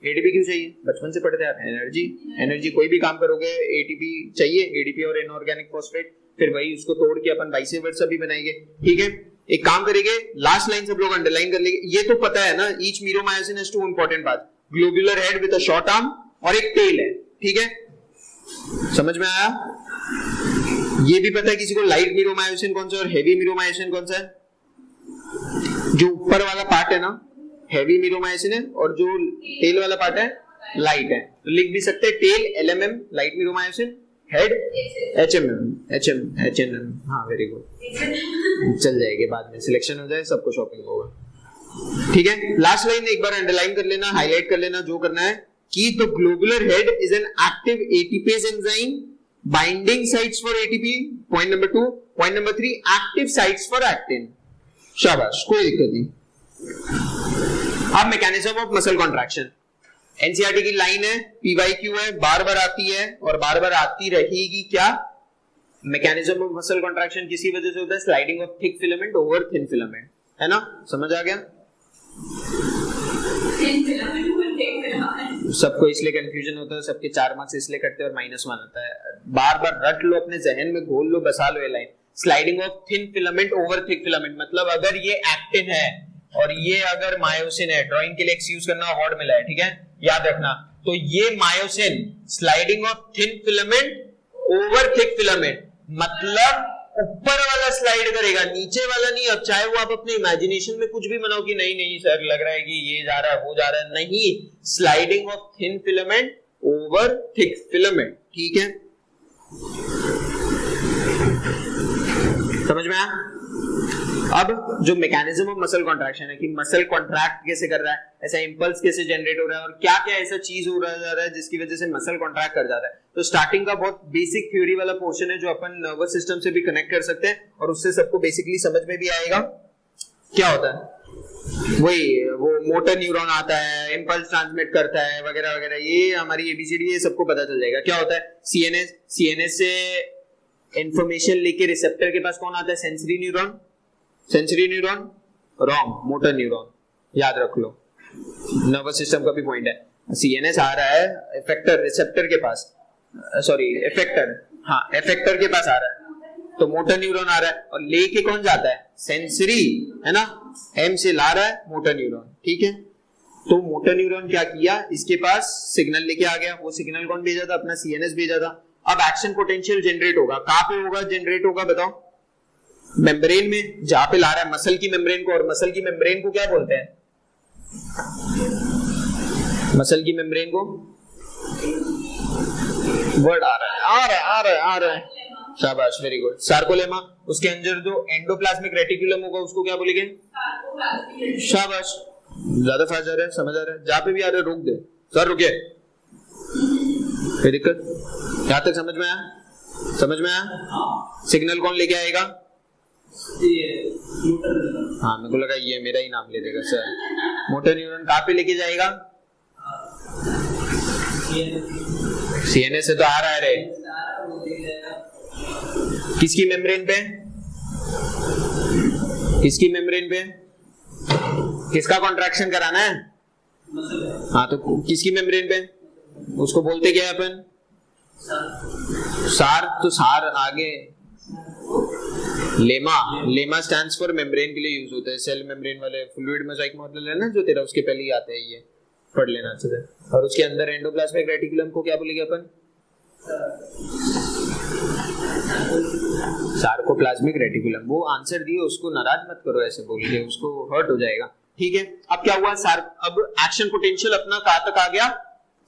एटीपी क्यों चाहिए, बचपन से पढ़ते हैं, एनर्जी, एनर्जी कोई भी काम करोगे एटीपी चाहिए, एडीपी और इनऑर्गेनिक फॉस्फेट, फिर वही उसको तोड़ के अपन वाइस वर्सा भी बनाएंगे, ठीक है। एक काम करेंगे, लास्ट लाइन सब लोग अंडरलाइन कर लेंगे, ये तो पता है ना, each meromyosin has two important part, globular head with a short arm और एक टेल है, ठीक है, समझ में आया। ये भी पता है किसी को लाइट मीरोमायोसिन कौन सा और हेवी मीरोमायोसिन कौन सा है, जो ऊपर वाला पार्ट है ना हेवी मीरोमायोसिन है, और जो टेल वाला पार्ट है लाइट है, तो लिख भी सकते हैं tail LMM light meromyosin, head HMM, हाँ वेरी गुड, चल जाएगी, बाद में सिलेक्शन हो जाए सबको शॉपिंग होगा, ठीक है। लास्ट लाइन एक बार अंडरलाइन कर लेना, हाईलाइट कर लेना, जो करना है कि the globular head is an active ATPase enzyme, binding sites for ATP, point number 2, point number 3, active sites for actin, शाबाश, कोई दिक्कत नहीं। अब mechanism of muscle contraction, NCERT की लाइन है, पीवाईक्यू है, बार बार आती है और बार बार आती रहेगी, क्या, मैकेनिज्म ऑफ मसल कॉन्ट्रैक्शन किसी वजह से होता है, sliding of thick filament over thin filament, है ना, समझ आ गया। सबको इसलिए कंफ्यूजन होता है, सबके 4 मार्क्स इसलिए कटते हैं और -1 आता है, बार बार रट लो, अपने जहन में घोल लो, बसा लो ये line, sliding of thin filament over thick filament, मतलब अगर ये एक्टिन है और ये अगर मायोसिन है, ड्राइंग के लिए एक्सक्यूज करना, हॉट मिला है, ठीक है, याद रखना, तो ये myosin sliding of thin filament over thick filament, मतलब ऊपर वाला स्लाइड करेगा, नीचे वाला नहीं। अब चाहे वो आप अपने इमेजिनेशन में कुछ भी बनाओ कि नहीं नहीं सर लग रहा है कि ये जा रहा है वो जा रहा है, नहीं, sliding of thin filament over thick filament, ठीक है, समझ में आया। अब जो मैकेनिज्म ऑफ मसल कॉन्ट्रैक्शन है कि मसल कॉन्ट्रैक्ट कैसे कर रहा है, ऐसा इंपल्स कैसे जनरेट हो रहा है और क्या क्या ऐसा चीज हो रहा है जिसकी वजह से मसल कॉन्ट्रैक्ट कर जाता है। तो स्टार्टिंग का बहुत बेसिक थ्योरी वाला पोर्शन है जो अपन नर्वस सिस्टम से भी कनेक्ट कर सकते हैं और उससे सबको बेसिकली समझ में भी आएगा क्या होता है। वही वो मोटर न्यूरॉन आता है, इंपल्स ट्रांसमिट करता है वगैरह वगैरह, ये हमारी एबीसीडी ये सबको पता चल जाएगा। क्या होता है, सीएनएस से इंफॉर्मेशन लेके रिसेप्टर के पास कौन आता है, sensory neuron, sensory neuron wrong, motor neuron, याद रख लो, नर्वस सिस्टम का भी पॉइंट है। सीएनएस आ रहा है इफेक्टर रिसेप्टर के पास, सॉरी इफेक्टर, हाँ इफेक्टर के पास आ रहा है, तो मोटर न्यूरॉन आ रहा है और लेके कौन जाता है, सेंसरी, है ना, एम से ला रहा है मोटर न्यूरॉन, ठीक है। तो मोटर न्यूरॉन क्या किया, इसके पास सिग्नल लेके आ गया, वो सिग्नल कौन भेजा था, अपना सीएनएस भेजा था। अब एक्शन पोटेंशियल जनरेट होगा, कहां पे होगा जनरेट होगा बताओ, मेम्ब्रेन में, जहां पे ला रहा है मसल की मेम्ब्रेन को, और मसल की मेम्ब्रेन को क्या बोलते हैं, मसल की मेम्ब्रेन को, वर्ड आ रहा है, शाबाश वेरी गुड, सार्कोलेमा। उसके अंदर जो एंडोप्लाज्मिक रेटिकुलम होगा उसको क्या बोलेंगे, शाबाश, ज्यादा फास्ट जा रहा है, समझ आ रहा है, जहां पे भी आ रहा है रोक दे, सर रुके, कोई दिक्कत, यहां तक समझ में आया, समझ में आया। सिग्नल कौन लेके आएगा, हाँ मेरे को लगा ये मेरा ही नाम ले देगा सर। मोटर न्यूरॉन कहाँ पे लेके जाएगा, सीएनएस से तो आ रहा है रे, किसकी मेम्ब्रेन पे, किसकी मेम्ब्रेन पे, किसका कॉन्ट्रैक्शन कराना है, हाँ तो किसकी मेम्ब्रेन पे, उसको बोलते क्या है अपन, सार, तो सार आगे lemma, lemma stands for membrane के लिए यूज होता है, सेल मेम्ब्रेन वाले फ्लूइड मोजाइक मॉडल है ना जो तेरा, उसके पहले ही आता है, ये पढ़ लेना अच्छे से। और उसके अंदर एंडोप्लाज्मिक रेटिकुलम को क्या बोलेंगे अपन, सार्कोप्लाज्मिक रेटिकुलम। वो आंसर दिए, उसको नाराज मत करो ऐसे बोल के, उसको हर्ट हो जाएगा, ठीक है। अब क्या हुआ, अब एक्शन पोटेंशियल अपना कहां तक आ गया,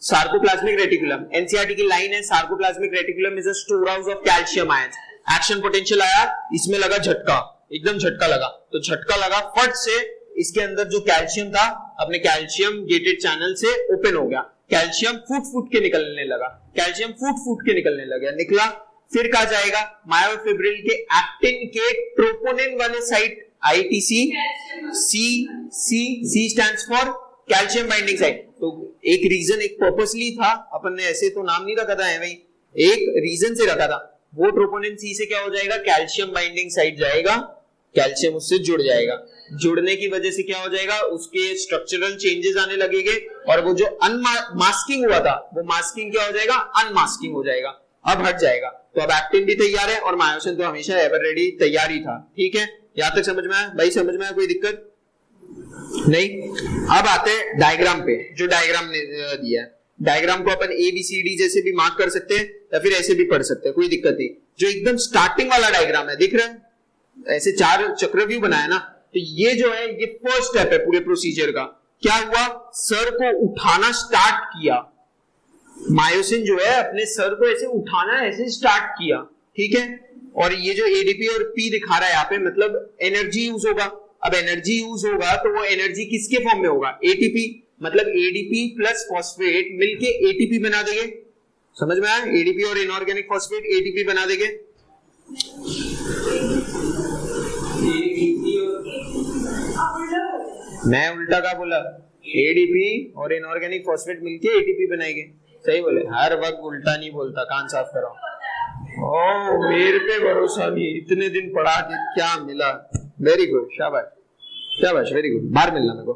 सार्कोप्लाज्मिक रेटिकुलम। एनसीईआरटी की लाइन है, sarcoplasmic reticulum is a store house of calcium ions. Action potential आया, इसमें लगा झटका, एकदम झटका लगा, तो झटका लगा फट से इसके अंदर जो कैल्शियम था अपने कैल्शियम गेटेड चैनल से ओपन हो गया, कैल्शियम फूट के निकलने लगा, कैल्शियम फूट के निकलने लगा, निकला, फिर कहा जाएगा मायोफिब्रिल के एक्टिन के ट्रोपोनिन वाले site ITC, C stands for calcium binding site. तो एक रीजन, एक पर्पसली था, अपन ने ऐसे तो नाम नहीं रखा था भाई, एक रीजन से रखा था। वो ट्रोपोनिन C से क्या हो जाएगा, कैल्शियम बाइंडिंग साइट जाएगा, कैल्शियम उससे जुड़ जाएगा। जुड़ने की वजह से क्या हो जाएगा, उसके स्ट्रक्चरल चेंजेस आने लगेंगे और वो जो अनमास्किंग हुआ था वो मास्किंग क्या हो जाएगा, अनमास्किंग हो जाएगा, अब हट जाएगा। तो अब एक्टिन भी तैयार है और मायोसिन तो हमेशा एवर रेडी तैयार ही था। ठीक है, यहां तक समझ में आया भाई? समझ में आया, कोई दिक्कत नहीं? अब आते हैं डायग्राम पे, जो डायग्राम ने दिया है। डायग्राम को अपन ABCD जैसे भी मार्क कर सकते हैं या फिर ऐसे भी पढ़ सकते हैं, कोई दिक्कत नहीं। जो एकदम स्टार्टिंग वाला डायग्राम है, दिख रहा है, ऐसे 4 चक्रव्यूह बनाया ना, तो ये जो है ये फर्स्ट स्टेप है पूरे प्रोसीजर का। क्या हुआ, सर को उठाना स्टार्ट किया, मायोसिन जो है अपने सर को ऐसे उठाना ऐसे स्टार्ट किया। ठीक है, और ये जो ADP और P दिखा रहा है यहाँ पे, मतलब एनर्जी यूज होगा। अब एनर्जी यूज होगा तो वो एनर्जी किसके फॉर्म में होगा, ATP, मतलब ADP प्लस फॉस्फेट मिलके ATP बना देंगे। समझ में आया? ADP और इनऑर्गेनिक फॉस्फेट ATP बना देंगे। मैं उल्टा का बोला, ADP और इनऑर्गेनिक फॉस्फेट मिलके ATP बनाएंगे। सही बोले, हर वक्त उल्टा नहीं बोलता, कान साफ कराओ। ओ मेरे पे भरोसा नहीं, इतने दिन पढ़ा के क्या मिला। वेरी गुड, शाबाश शाबाश, वेरी गुड, बाहर मिलना मेरे को।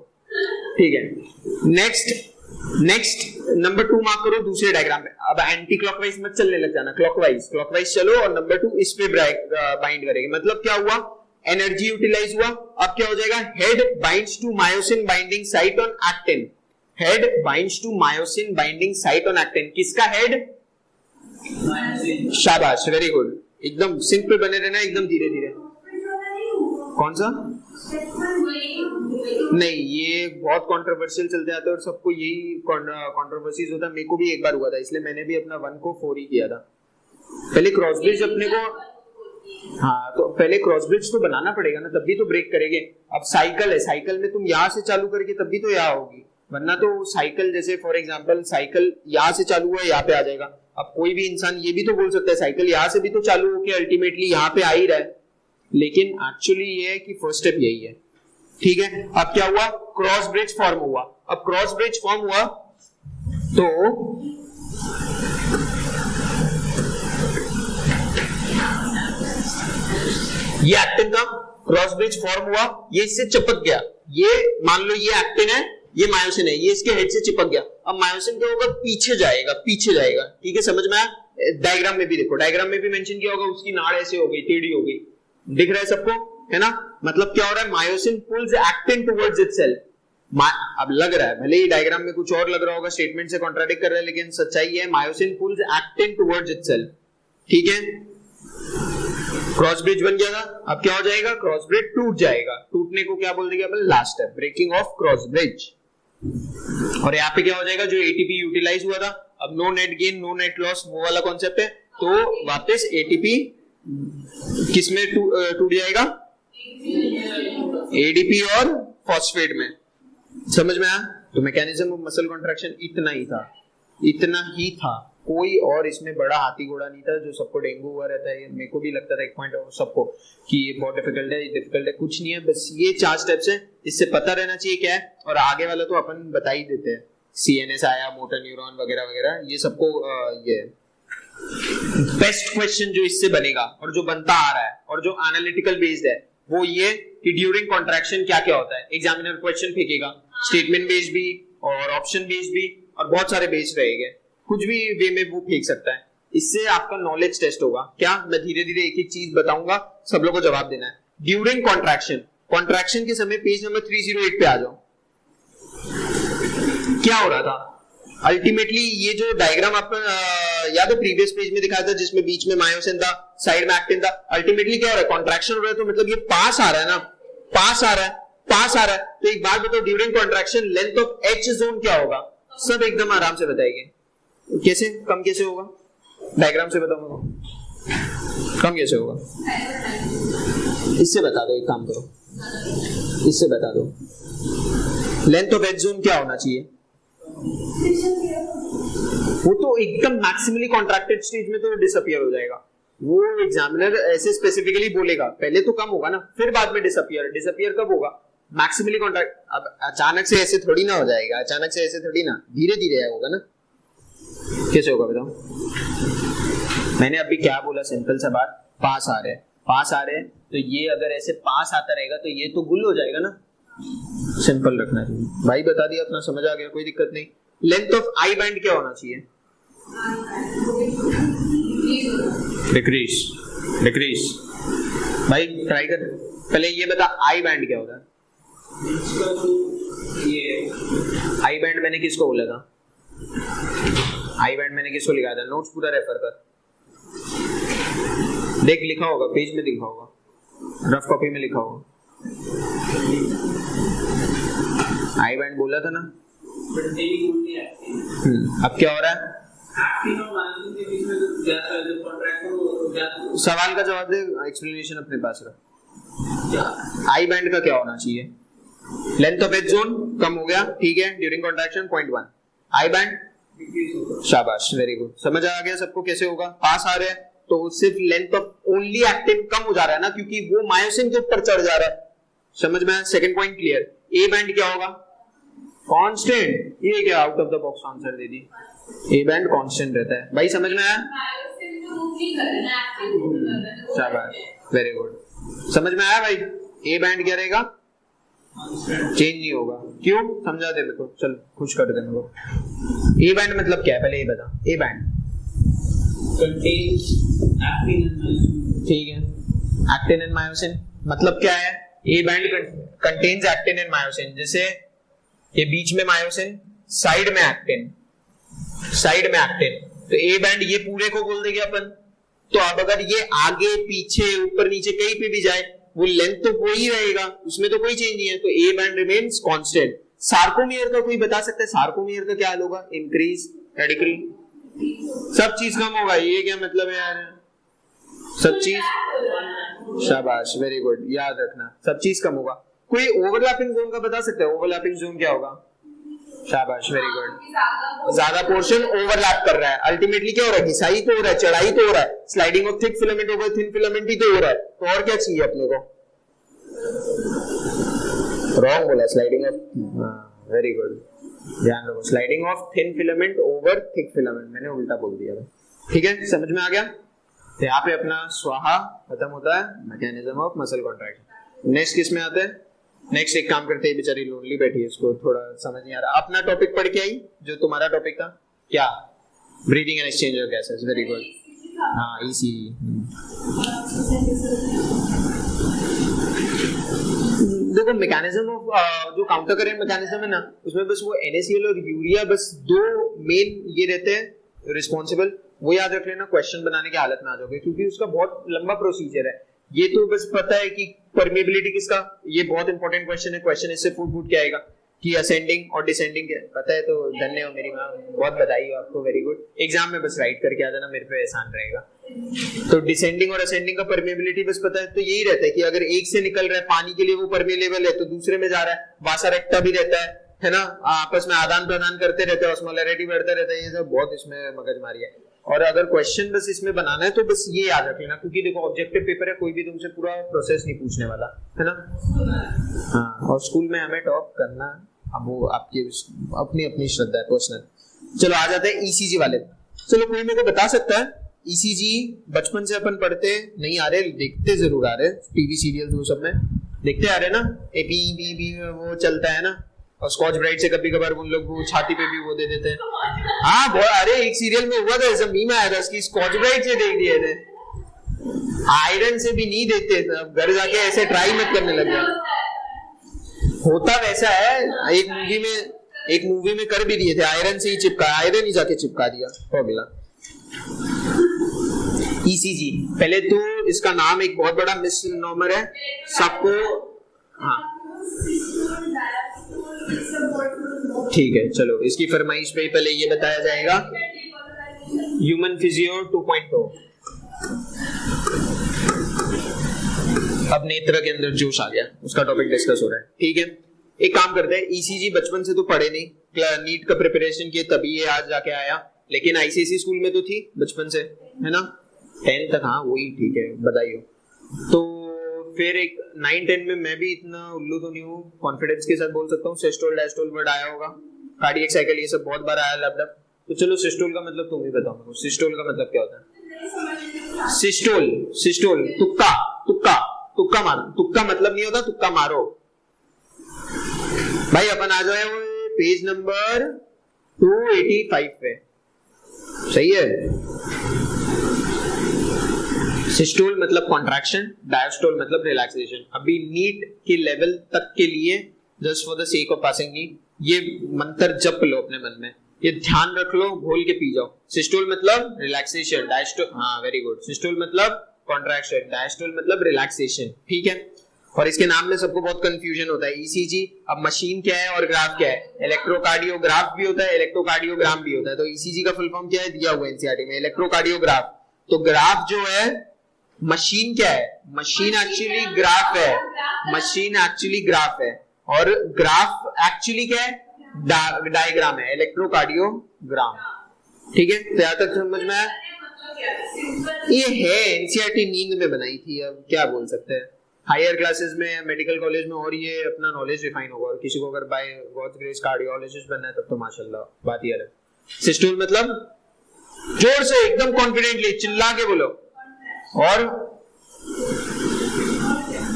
ठीक है, नेक्स्ट नंबर 2 मार्क करो दूसरे डायग्राम पे। अब एंटी क्लॉकवाइज मत चलने लग जाना, क्लॉकवाइज चलो और नंबर 2 इस पे बाइंड करेंगे। मतलब क्या हुआ, एनर्जी यूटिलाइज हुआ। अब क्या हो जाएगा, head binds to myosin binding site on actin, head binds to myosin binding site on actin. किसका हेड, शाबाश, वेरी गुड, एकदम सिंपल बने रहना, एकदम धीरे धीरे। कौन सा नहीं, ये बहुत कंट्रोवर्शियल चलते आते हैं और सबको यही कंट्रोवर्सीज होता है। मेरे को भी एक बार हुआ था, इसलिए मैंने भी अपना 1 को 4 ही किया था। पहले क्रॉस ब्रिज अपने को, हाँ तो पहले क्रॉस ब्रिज तो बनाना पड़ेगा ना, तब भी तो ब्रेक करेंगे। अब साइकिल है, साइकिल में तुम यहाँ से चालू करके तब भी तो यहाँ होगी, वरना तो साइकिल जैसे फॉर एग्जांपल साइकिल यहाँ से चालू हुआ यहाँ पे आ जाएगा। अब कोई भी इंसान ये भी तो बोल सकता है साइकिल यहाँ से भी तो चालू होके अल्टीमेटली यहाँ पे आ ही रहा है, लेकिन एक्चुअली ये है कि फर्स्ट स्टेप यही है। ठीक है, अब क्या हुआ, क्रॉस ब्रिज फॉर्म हुआ। अब क्रॉस ब्रिज फॉर्म हुआ तो ये एक्टिन का क्रॉस ब्रिज फॉर्म हुआ, ये इससे चिपक गया। ये मान लो ये एक्टिन है, ये मायोसिन है, ये इसके हेड से चिपक गया। अब मायोसिन क्या होगा, पीछे जाएगा, पीछे जाएगा। ठीक है, समझ में आया? डायग्राम में भी देखो, डायग्राम में भी मेंशन किया होगा, उसकी नाड़ ऐसे हो गई, टेढ़ी हो गई, दिख रहा है सबको, है ना? मतलब क्या हो रहा है, myosin pulls actin towards itself. अब लग रहा है, भले ही डायग्राम में कुछ और लग रहा होगा, स्टेटमेंट से कॉन्ट्राडिक्ट कर रहा है, लेकिन सच्चाई है, myosin pulls actin towards itself. ठीक है, क्रॉस ब्रिज बन गया था। अब क्या हो जाएगा, क्रॉस ब्रिज टूट जाएगा। टूटने को क्या बोल देंगे अपन, last step, breaking of cross bridge. और यहाँ पे क्या हो जाएगा, जो ATP यूटिलाइज हुआ था, अब no net gain no net loss, वो वाला कॉन्सेप्ट है। तो वापस ATP किसमें टूट जाएगा, ADP और फॉस्फेट में। समझ में आया? तो मैकेनिज्म ऑफ मसल कॉन्ट्रैक्शन इतना ही था, कोई और इसमें बड़ा हाथी घोड़ा नहीं था। जो सबको डेंगू हुआ रहता है, मेरे को भी लगता था एक पॉइंट सबको कि ये बहुत डिफिकल्ट है, कुछ नहीं है, बस ये 4 स्टेप्स हैं, इससे पता रहना चाहिए क्या है। और आगे वाला तो अपन बता ही देते हैं, CNS आया, मोटर न्यूरॉन वगैरह वगैरह, ये सबको ये बेस्ट क्वेश्चन जो इससे बनेगा और जो बनता आ रहा है और जो एनालिटिकल बेस्ड है वो ये कि ड्यूरिंग कॉन्ट्रैक्शन क्या क्या होता है। एग्जामिनर क्वेश्चन फेंकेगा, स्टेटमेंट बेस्ड भी और ऑप्शन बेस्ड भी और बहुत सारे बेस्ड रहेंगे, कुछ भी वे में वो फेंक सकता है। इससे आपका नॉलेज टेस्ट होगा। क्या, मैं धीरे धीरे एक एक चीज बताऊंगा, सब लोगों को जवाब देना है। ड्यूरिंग कॉन्ट्रैक्शन के समय पेज नंबर 308 पे आ जाओ। क्या हो रहा था अल्टीमेटली, ये जो डायग्राम आपको याद है प्रीवियस पेज में दिखाया था, जिसमें बीच में मायोसिन था, साइड में एक्टिन था। अल्टीमेटली क्या हो रहा है, कॉन्ट्रैक्शन हो रहा है, तो मतलब ये पास आ रहा है ना, पास आ रहा है। तो एक बात बताओ, during contraction length of H zone क्या होगा, सब एकदम आराम से बताएंगे। कैसे, कम कैसे होगा, डायग्राम से बताओ मेरे को, कम कैसे होगा, इससे बता दो, एक काम करो, इससे बता दो। लेंथ ऑफ H जोन क्या होना चाहिए, वो तो एकदम मैक्सिमली कॉन्ट्रैक्टेड स्टेज में तो डिसअपियर हो जाएगा। वो एग्जामिनर ऐसे स्पेसिफिकली बोलेगा, पहले तो कम होगा ना, फिर बाद में डिसअपियर। डिसअपियर कब होगा? Maximally contract. अब अचानक से ऐसे थोड़ी ना हो जाएगा, अचानक से ऐसे थोड़ी ना, धीरे धीरे होगा ना। कैसे होगा बताओ? मैंने अभी क्या बोला? सिंपल सा बात, पास आ रहे हैं, पास आ रहे हैं, तो ये अगर ऐसे पास आता रहेगा तो ये तो गुल हो जाएगा ना। सिंपल रखना चाहिए भाई, बता दिया अपना, समझ आ गया, कोई दिक्कत नहीं। लेंथ ऑफ आई बैंड क्या होना चाहिए? डिक्रीज। डिक्रीज भाई ट्राई कर, पहले ये बता आई बैंड क्या होता है? आई बैंड मैंने किसको बोला था? आई बैंड मैंने किसको लिखा था? नोट्स पूरा रेफर कर, देख लिखा होगा, पेज में लिखा होगा, रफ कॉपी में लिखा होगा। आई बैंड बोला था ना। अब क्या हो रहा है? सवाल का जवाब दे, एक्सप्लेनेशन अपने पास रख। आई बैंड का क्या होना चाहिए? लेंथ ऑफ एज जोन कम हो गया, ठीक है, ड्यूरिंग कॉन्ट्रैक्शन 0.1। आई बैंड, शाबाश, वेरी गुड, समझ आ गया सबको कैसे होगा? पास आ रहे हैं तो सिर्फ लेंथ ऑफ ओनली एक्टिन कम हो जा रहा है ना, क्योंकि वो मायोसिन के ऊपर चढ़ जा रहा है। समझ में? Second point clear. A band क्या होगा? कांस्टेंट। ये क्या out of the box answer they the? A band constant रहता है भाई, समझ में आया? शाबाश, वेरी गुड, समझ में आया भाई? ए बैंड क्या रहेगा? चेंज नहीं होगा। क्यों? समझा दे मेरे को, चल खुश कर दे मेरे को। ए बैंड मतलब क्या है पहले ये बता। ए बैंड ठीक है, एक्टिन एंड मायोसिन मतलब क्या है? A band contains actin and myosin. जैसे ये बीच में मायोसिन, साइड में एक्टिन, साइड में एक्टिन, तो ए बैंड ये पूरे को बोल देंगे अपन। तो अब अगर ये आगे पीछे ऊपर नीचे कहीं पे भी जाए, वो लेंथ तो वो ही रहेगा, उसमें तो कोई चेंज नहीं है, तो A band remains constant. Sarcomere का कोई बता सकता है? सार्कोमियर का क्या हाल होगा? इंक्रीज या डिक्रीज? सब चीज कम होगा। ये क्या मतलब है यार? सब चीज, शाबाश, वेरी गुड, याद रखना, सब चीज कम होगा। कोई ओवरलैपिंग जोन का बता सकता है? ओवरलैपिंग जोन क्या होगा? शाबाश, वेरी गुड, ज्यादा पोर्शन ओवरलैप कर रहा है। अल्टीमेटली क्या हो रहा है? घिसाई तो हो रहा है, चढ़ाई तो हो रहा है, sliding of thick filament over thin filament ही तो हो रहा है, तो और क्या चाहिए अपने को? रॉन्ग बोला, स्लाइडिंग ऑफ, वेरी गुड, ध्यान रखो, sliding of thin filament over thick filament, मैंने उल्टा बोल दिया। ठीक है, समझ में आ गया? तो यहाँ पे अपना स्वाहा खत्म होता है, mechanism of muscle contraction. Next किस में आते हैं? नेक्स्ट एक काम करते हैं, बेचारी लोनली बैठी है, उसको थोड़ा समझ नहीं आ रहा। अपना टॉपिक पढ़ के आई जो तुम्हारा टॉपिक था, क्या? Breathing and exchange of gases, very good. हाँ, ईसीजी। देखो मैकेनिज्म ऑफ जो काउंटर करेंट मैकेनिज्म है ना, उसमें बस वो NaCl और यूरिया, बस दो मेन ये रहते हैं रिस्पॉन्सिबल। वो याद रख लेना, क्वेश्चन बनाने की हालत में आ जाओगे, क्योंकि उसका बहुत लंबा प्रोसीजर है। ये तो बस पता है कि परमेबिलिटी किसका, ये बहुत इंपॉर्टेंट क्वेश्चन है। क्वेश्चन इससे फुट क्या आएगा कि असेंडिंग और डिसेंडिंग क्या पता है, तो धन्य हो मेरी माँ, बहुत बधाई हो आपको, वेरी गुड। एग्जाम में बस राइट करके आ जाना, मेरे पे एहसान रहेगा। तो डिसेंडिंग और असेंडिंग का परमेबिलिटी बस पता है, तो यही रहता है कि अगर एक से निकल रहा है पानी के लिए वो परमेलेबल है, तो दूसरे में जा रहा है, वासा रेक्टा भी रहता है ना, आपस में आदान प्रदान करते रहते हैं, ऑस्मोलैरिटी बढ़ता रहता है, ये सब बहुत इसमें मगजमारी है। और अगर क्वेश्चन बस इसमें बनाना है तो बस ये याद रख लेना, क्योंकि देखो ऑब्जेक्टिव पेपर है, कोई भी तुमसे पूरा प्रोसेस नहीं पूछने वाला है ना। हाँ, और स्कूल में हमें टॉप करना, अब वो आपकी अपनी अपनी श्रद्धा है, पर्सनल। चलो आ जाते हैं ईसीजी वाले। चलो कोई मेरे को बता सकता है ईसीजी बचपन से अपन पढ़ते नहीं आ रहे, देखते जरूर आ रहे, टीवी सीरियल वो सब में देखते आ रहे ना, एपी बी वो चलता है ना, और स्कॉच ब्राइट से कभी कभार उन लोग वो छाती पे भी वो दे देते हैं। हाँ बहुत, अरे एक सीरियल में हुआ था ऐसा, मीम आया था, उसकी स्कॉच ब्राइट से देख दिए थे, आयरन से भी नहीं देते थे। अब घर जाके ऐसे ट्राई मत करने लग जाए, होता वैसा है। एक मूवी में कर भी दिए थे, आयरन से ही चिपका, आयरन ही जाके चिपका दिया, हो गया। ईसीजी, पहले तो इसका नाम एक बहुत बड़ा मिसनोमर है सबको। हाँ ठीक है, चलो इसकी फरमाइश पे पहले ये बताया जाएगा, ह्यूमन फिजियो 2.0। अब नेत्र के अंदर जोश आ गया, उसका टॉपिक डिस्कस हो रहा है। ठीक है, एक काम करते हैं, ईसीजी बचपन से तो पढ़े नहीं, नीट का प्रिपरेशन किए तभी ये आज जाके आया, लेकिन आईसीएसई स्कूल में तो थी बचपन से, है ना। 10 तक, हाँ वही ठीक है, बधाई हो। तो फिर एक 9-10 में मैं भी इतना उल्लू तो नहीं हूँ, कॉन्फिडेंस के साथ बोल सकता हूँ सिस्टोल डायस्टोल वर्ड आया होगा, कार्डियक साइकिल ये सब बहुत बार आया लैपटॉप। तो चलो सिस्टोल का मतलब तुम ही बताओ मेरे को, सिस्टोल का मतलब क्या होता है? सिस्टोल, सिस्टोल तुक्का, तुक्का, तुक्का मारो, तुक्का मतलब नहीं होता तुक्का मारो। भाई अपन आ जाए पेज नंबर 285 पे, सही है। सिस्टोल मतलब कॉन्ट्रैक्शन, डायस्टोल मतलब रिलैक्सेशन। अभी नीट के लेवल तक के लिए just for the sake of passing NEET ये मंत्र जप लो अपने मन में, ये ध्यान रख लो, घोल के पी जाओ। सिस्टोल मतलब रिलैक्सेशन, डायस्टोल, हाँ वेरी गुड, सिस्टोल मतलब कॉन्ट्रैक्शन, डायस्टोल मतलब रिलैक्सेशन, ठीक है। और इसके नाम में सबको बहुत कंफ्यूजन होता है, ईसीजी। अब मशीन क्या है और ग्राफ क्या है? इलेक्ट्रोकार्डियोग्राफ भी होता है, इलेक्ट्रोकार्डियोग्राम भी होता है। तो ईसीजी का फुल फॉर्म क्या है दिया हुआ है एनसीईआरटी में, इलेक्ट्रोकार्डियोग्राफ। तो ग्राफ जो है, मशीन क्या है? मशीन एक्चुअली ग्राफ है, मशीन एक्चुअली ग्राफ है, और ग्राफ एक्चुअली क्या है? डायग्राम है, इलेक्ट्रोकार्डियोग्राम, ठीक है। तो यहां तक समझ में आया? ये है एनसीईआरटी नींद में बनाई थी, अब क्या बोल सकते हैं। हायर क्लासेस में, मेडिकल कॉलेज में और ये अपना नॉलेज रिफाइन होगा, और किसी को अगर बाय गॉड्स ग्रेस कार्डियोलॉजिस्ट बनना है तब तो माशाल्लाह बात ही अलग। सिस्टोल मतलब जोर से एकदम कॉन्फिडेंटली चिल्ला के बोलो, और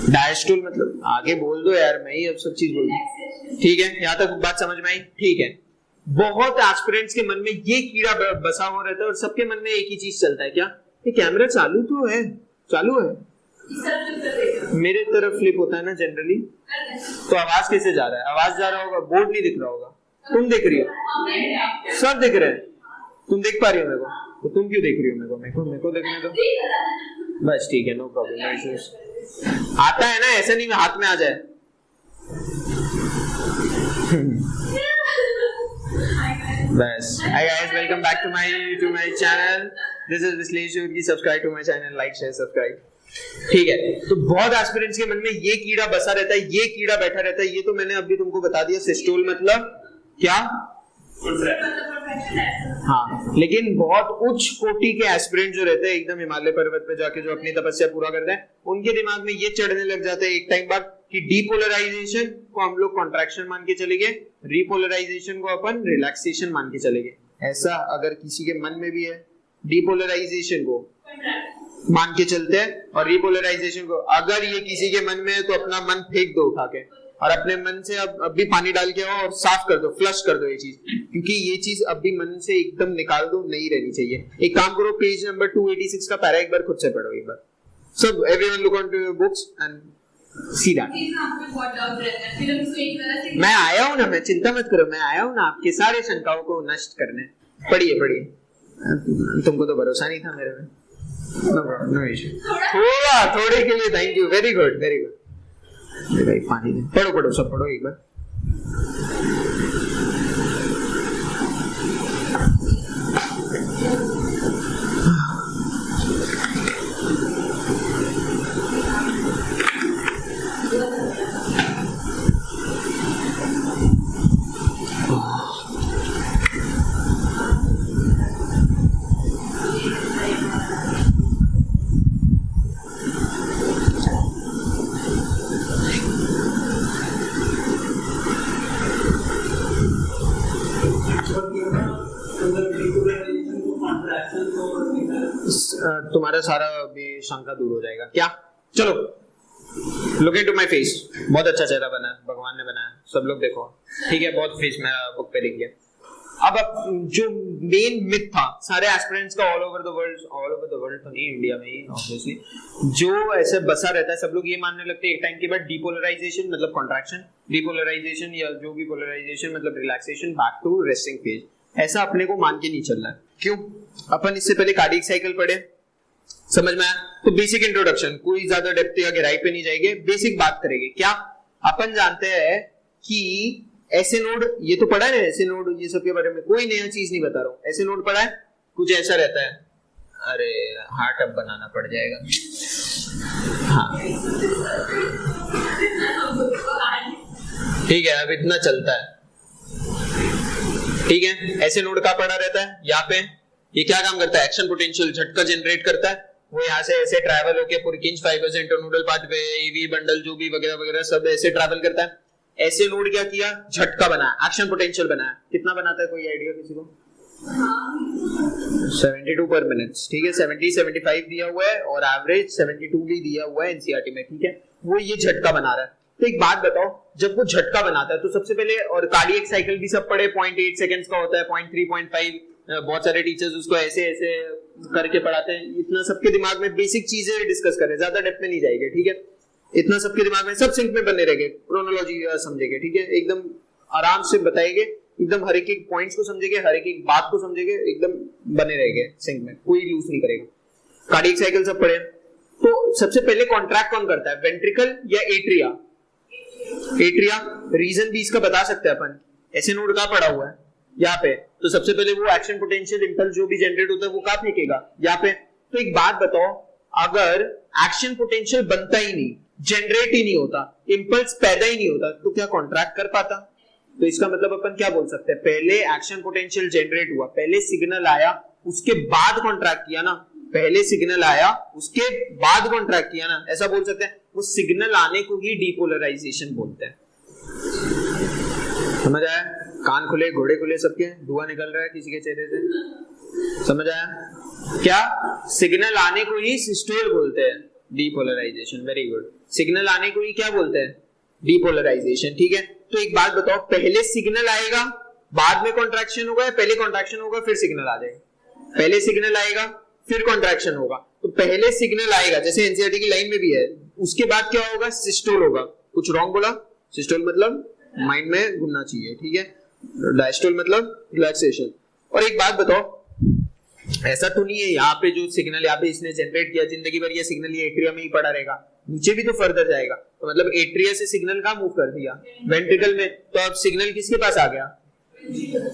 डायस्टोल मतलब आगे बोल दो यार, मैं ही अब सब चीज बोल दूं, ठीक है। यहां तक बात समझ में आई? ठीक है। बहुत एस्पिरेंट्स के मन में ये कीड़ा बसा हुआ रहता है, और सबके मन में एक ही चीज चलता है, क्या ये कैमरा चालू तो है, चालू है, मेरे तरफ फ्लिप होता है ना जनरली, तो आवाज कैसे जा रहा है? आवाज जा रहा होगा, बोर्ड नहीं दिख रहा होगा, तुम देख रही हो, सब दिख रहे हैं, तुम देख पा रही हो मेरे को, तो तुम क्यों देख रही हो मेरे को? मेरे को देखने दो बस, ठीक है, नो प्रॉब्लम, नो इश्यूज। आता है ना, ऐसा नहीं हाथ में आ जाए। बस, hi guys, welcome back to my channel. This is Vislesh Jogi. Subscribe to my channel, like, share, subscribe. ठीक है। तो बहुत एस्पिरेंट्स के मन में ये कीड़ा बसा रहता है, ये कीड़ा बैठा रहता है, ये तो मैंने अभी तुमको बता दिया। सिस्टोल मतलब क्या? हाँ, लेकिन बहुत उच्च कोटि के एस्पिरेंट जो रहते हैं, एकदम हिमालय पर्वत पे जाके जो अपनी तपस्या पूरा करते हैं, उनके दिमाग में ये चढ़ने लग जाता है एक टाइम बाद कि डीपोलराइजेशन को हम लोग कॉन्ट्रैक्शन मान के चले गए, रीपोलराइजेशन को अपन रिलैक्सेशन मान के चले गए। ऐसा अगर किसी के मन में भी है, डीपोलराइजेशन को मान के चलते हैं, और रिपोलराइजेशन को अगर ये किसी के मन में है तो अपना मन फेंक दो उठा के, और अपने मन से अब भी पानी डाल के आओ और साफ कर दो, फ्लश कर दो ये चीज, क्योंकि ये चीज अब भी मन से एकदम निकाल दो, नहीं रहनी चाहिए। एक काम करो, पेज नंबर 286 का पैरा एक बार खुद से पढ़ो एक बार, सब everyone look on to your books and see that. मैं आया हूं ना, मैं चिंता मत करो, मैं आया हूं ना आपके सारे शंकाओं को नष्ट करने। पढ़िए पढ़िए, तुमको तो भरोसा नहीं था मेरे में, नो इशू। थोड़े के लिए thank you, very good very good. भाई पानी दे, पढ़ो पढ़ो सब पढ़ो एक बार। तुम्हारा सारा भी शंका दूर हो जाएगा क्या? चलो, लुक इनटू माय फेस। बहुत अच्छा चेहरा बना है, भगवान ने बनाया, सब लोग देखो, ठीक है। बहुत फेस मेरा बुक पे लिख गया। अब जो मेन मिथ था सारे एस्पिरेंट्स का ऑल ओवर द वर्ल्ड तो नहीं, इंडिया में ही ऑब्वियसली, जो ऐसे बसा रहता है, सब लोग ये मानने लगते हैं एक टाइम के बाद डीपोलराइजेशन मतलब कॉन्ट्रैक्शन, डीपोलराइजेशन या जो भी पोलराइजेशन मतलब relaxation, back to resting phase. ऐसा अपने को मान के नहीं चल रहा है। क्यों? अपन इससे पहले कार्डियक साइकिल पढ़े, समझ में आया? तो बेसिक इंट्रोडक्शन, कोई ज्यादा डेप्थ या गहराई पे नहीं जाएंगे, बेसिक बात करेंगे। क्या अपन जानते हैं कि ऐसे नोड, ये तो पढ़ा है ना ऐसे नोड, ये सब के बारे में कोई नया चीज नहीं बता रहा हूं। ऐसे नोड पढ़ा है, कुछ ऐसा रहता है, अरे हार्ट अब बनाना पड़ जाएगा, हाँ ठीक है, अब इतना चलता है, ठीक है। ऐसे नोड का पड़ा रहता है यहाँ पे, ये क्या काम करता है? एक्शन पोटेंशियल, झटका जनरेट करता है, वो यहाँ से ऐसे ट्रैवल होके Purkinje fibres internodal pathway, AV bundle जो भी वगैरह वगैरह सब ऐसे ट्रैवल करता है। ऐसे नोड क्या किया, झटका बनाया, एक्शन पोटेंशियल बनाया। कितना बनाता है, कोई आइडिया किसी को? 72 पर मिनट, ठीक है। 70-75 दिया हुआ है और एवरेज 72 भी दिया हुआ है एनसीईआरटी में, ठीक है। वो ये झटका बना रहा है। तो एक बात बताओ, जब वो झटका बनाता है तो सबसे पहले, और कार्डियक साइकिल भी सब पढ़े, 0.8 सेकंड्स का होता है, 0.3, 0.5, बहुत सारे टीचर्स उसको ऐसे ऐसे करके पढ़ाते हैं। इतना सबके दिमाग में बेसिक चीजें डिस्कस कर रहे हैं, ज्यादा डेप्थ में नहीं जाएंगे, ठीक है। इतना सबके दिमाग में सब सिंक में बने रहेंगे, क्रोनोलॉजी समझेंगे, ठीक है। एकदम आराम से बताएंगे, एकदम हर एक पॉइंट्स को समझेंगे, हर एक बात को समझेंगे, एकदम बने रहेंगे सिंक में, कोई लूज नहीं करेगा। कार्डियक साइकिल सब पढ़े। तो सबसे पहले कॉन्ट्रैक्ट कौन करता है, वेंट्रिकल या एट्रिया? एट्रिया। रीजन भी इसका बता सकते हैं अपन, ऐसे नोड कहां पड़ा हुआ है, यहाँ पे। तो सबसे पहले वो एक्शन पोटेंशियल इंपल्स जो भी जनरेट होता है वो कहां फेंकेगा, यहाँ पे। तो एक बात बताओ, अगर एक्शन पोटेंशियल बनता ही नहीं, जनरेट ही नहीं होता, इंपल्स पैदा ही नहीं होता, तो क्या कॉन्ट्रैक्ट कर पाता? तो इसका मतलब अपन क्या बोल सकते हैं, पहले एक्शन पोटेंशियल जनरेट हुआ, पहले सिग्नल आया, उसके बाद कॉन्ट्रैक्ट किया ना। पहले सिग्नल आया, उसके बाद कॉन्ट्रैक्ट किया ना, ऐसा बोल सकते हैं। वो सिग्नल आने को ही डीपोलराइजेशन बोलते हैं। समझ आया? कान खुले, घोड़े खुले सबके, धुआं निकल रहा है किसी के चेहरे से, समझ आया? क्या सिग्नल आने को ही सिस्टोल बोलते हैं, डीपोलराइजेशन। Very good. सिग्नल आने को ही क्या बोलते हैं, डीपोलराइजेशन, ठीक है। तो एक बात बताओ, पहले सिग्नल आएगा बाद में कॉन्ट्रैक्शन होगा, या पहले कॉन्ट्रैक्शन होगा फिर सिग्नल आ जाएगा? पहले सिग्नल आएगा फिर कॉन्ट्रैक्शन होगा। तो पहले सिग्नल आएगा, जैसे एनसीईआरटी की लाइन में भी है, उसके बाद क्या होगा, सिस्टोल होगा। कुछ रॉन्ग बोला? सिस्टोल मतलब माइंड में घूमना चाहिए, ठीक है। डायस्टोल मतलब रिलैक्सेशन। और एक बात बताओ, ऐसा तो नहीं है यहाँ पे जो सिग्नल यहाँ पे इसने जनरेट किया, जिंदगी भर ये सिग्नल ये एट्रिया में ही पड़ा रहेगा, नीचे भी तो फर्दर जाएगा। तो मतलब एट्रिया से सिग्नल कहाँ मूव कर दिया, वेंट्रिकल में। तो अब सिग्नल किसके पास आ गया,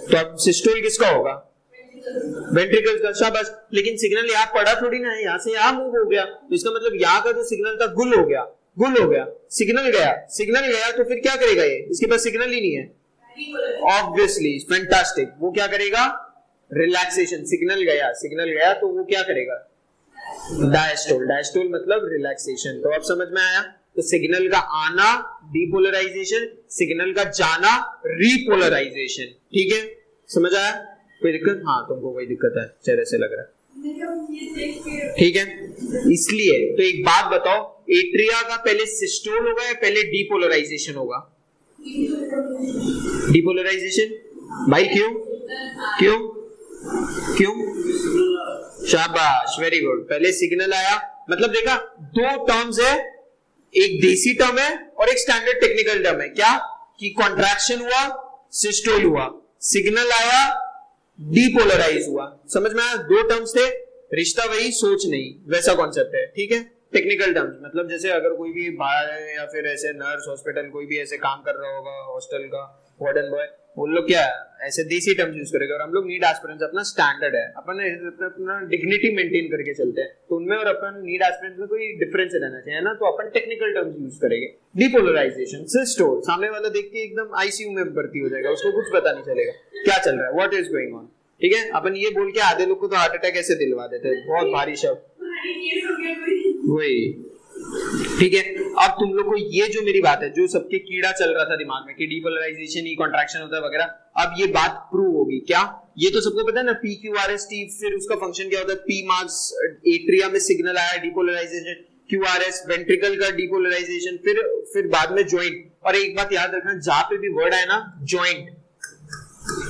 तो अब सिस्टोल किसका होगा, वेंट्रिकल का। शाबाश। लेकिन सिग्नल यहाँ पड़ा थोड़ी ना है, यहाँ से यहाँ मूव हो गया। तो इसका मतलब यहाँ का जो सिग्नल था गुल हो गया, गुल हो गया, सिग्नल गया, सिग्नल गया। तो फिर क्या करेगा ये, इसके पास सिग्नल ही नहीं है, ऑब्वियसली। फैंटास्टिक। वो क्या करेगा, रिलैक्सेशन। सिग्नल गया तो वो क्या करेगा, डायस्टोल। डायस्टोल मतलब रिलैक्सेशन। तो अब समझ में आया? तो सिग्नल का आना डीपोलराइजेशन, सिग्नल का जाना रीपोलराइजेशन, ठीक है। समझ आया? कोई दिक्कत? हाँ, तुमको कोई दिक्कत है, चेहरे से लग रहा है, ठीक है। इसलिए तो एक बात बताओ, एट्रिया का पहले सिस्टोल होगा या पहले डीपोलराइजेशन होगा? डीपोलराइजेशन। भाई क्यों क्यों क्यों? शाबाश, वेरी गुड। पहले सिग्नल आया, मतलब देखा, दो टर्म्स है, एक देसी टर्म है और एक स्टैंडर्ड टेक्निकल टर्म है। क्या कि कॉन्ट्रैक्शन हुआ, सिस्टोल हुआ, सिग्नल आया, डीपोलराइज हुआ। समझ में आया? दो टर्म्स थे, रिश्ता वही, सोच नहीं, वैसा कॉन्सेप्ट है, ठीक है। टेक्निकल टर्म्स मतलब जैसे अगर कोई भी बाहर है या फिर ऐसे नर्स, हॉस्पिटल, कोई भी ऐसे काम कर रहा होगा, हॉस्टल का वार्डन बॉय, वो लोग क्या ऐसे देसी टर्म्स यूज करेंगे। और हम लोग नीड एस्पिरेंट्स, अपना स्टैंडर्ड है, अपन अपना डिग्निटी मेंटेन करके चलते हैं। तो उनमें और अपन नीड एस्पिरेंट्स में कोई डिफरेंस रहना चाहिए ना, तो अपन टेक्निकल टर्म्स यूज करेंगे। Depolarisation, systole. सामने वाला देख के एकदम आईसीयू में भर्ती हो जाएगा, उसको कुछ पता नहीं चलेगा क्या चल रहा है, व्हाट इज गोइंग ऑन, ठीक है। अपन ये बोल के आधे लोग को तो हार्ट अटैक ऐसे दिलवा देते हैं, बहुत भारी शब्द वही, ठीक है। अब तुम लोग को ये जो मेरी बात है, जो सबके कीड़ा चल रहा था दिमाग में कि डीपोलराइजेशन ही कॉन्ट्रैक्शन होता है वगैरह, अब ये बात प्रूव होगी। क्या ये तो सबको पता है ना, P Q R S T, फिर उसका फंक्शन क्या होता है, पी मार्क्स एट्रिया में सिग्नल आया, depolarisation, Q R S ventricle का डीपोलराइजेशन, फिर बाद में ज्वाइंट। और एक बात याद रखना, जहां पे भी वर्ड आए ना, joint,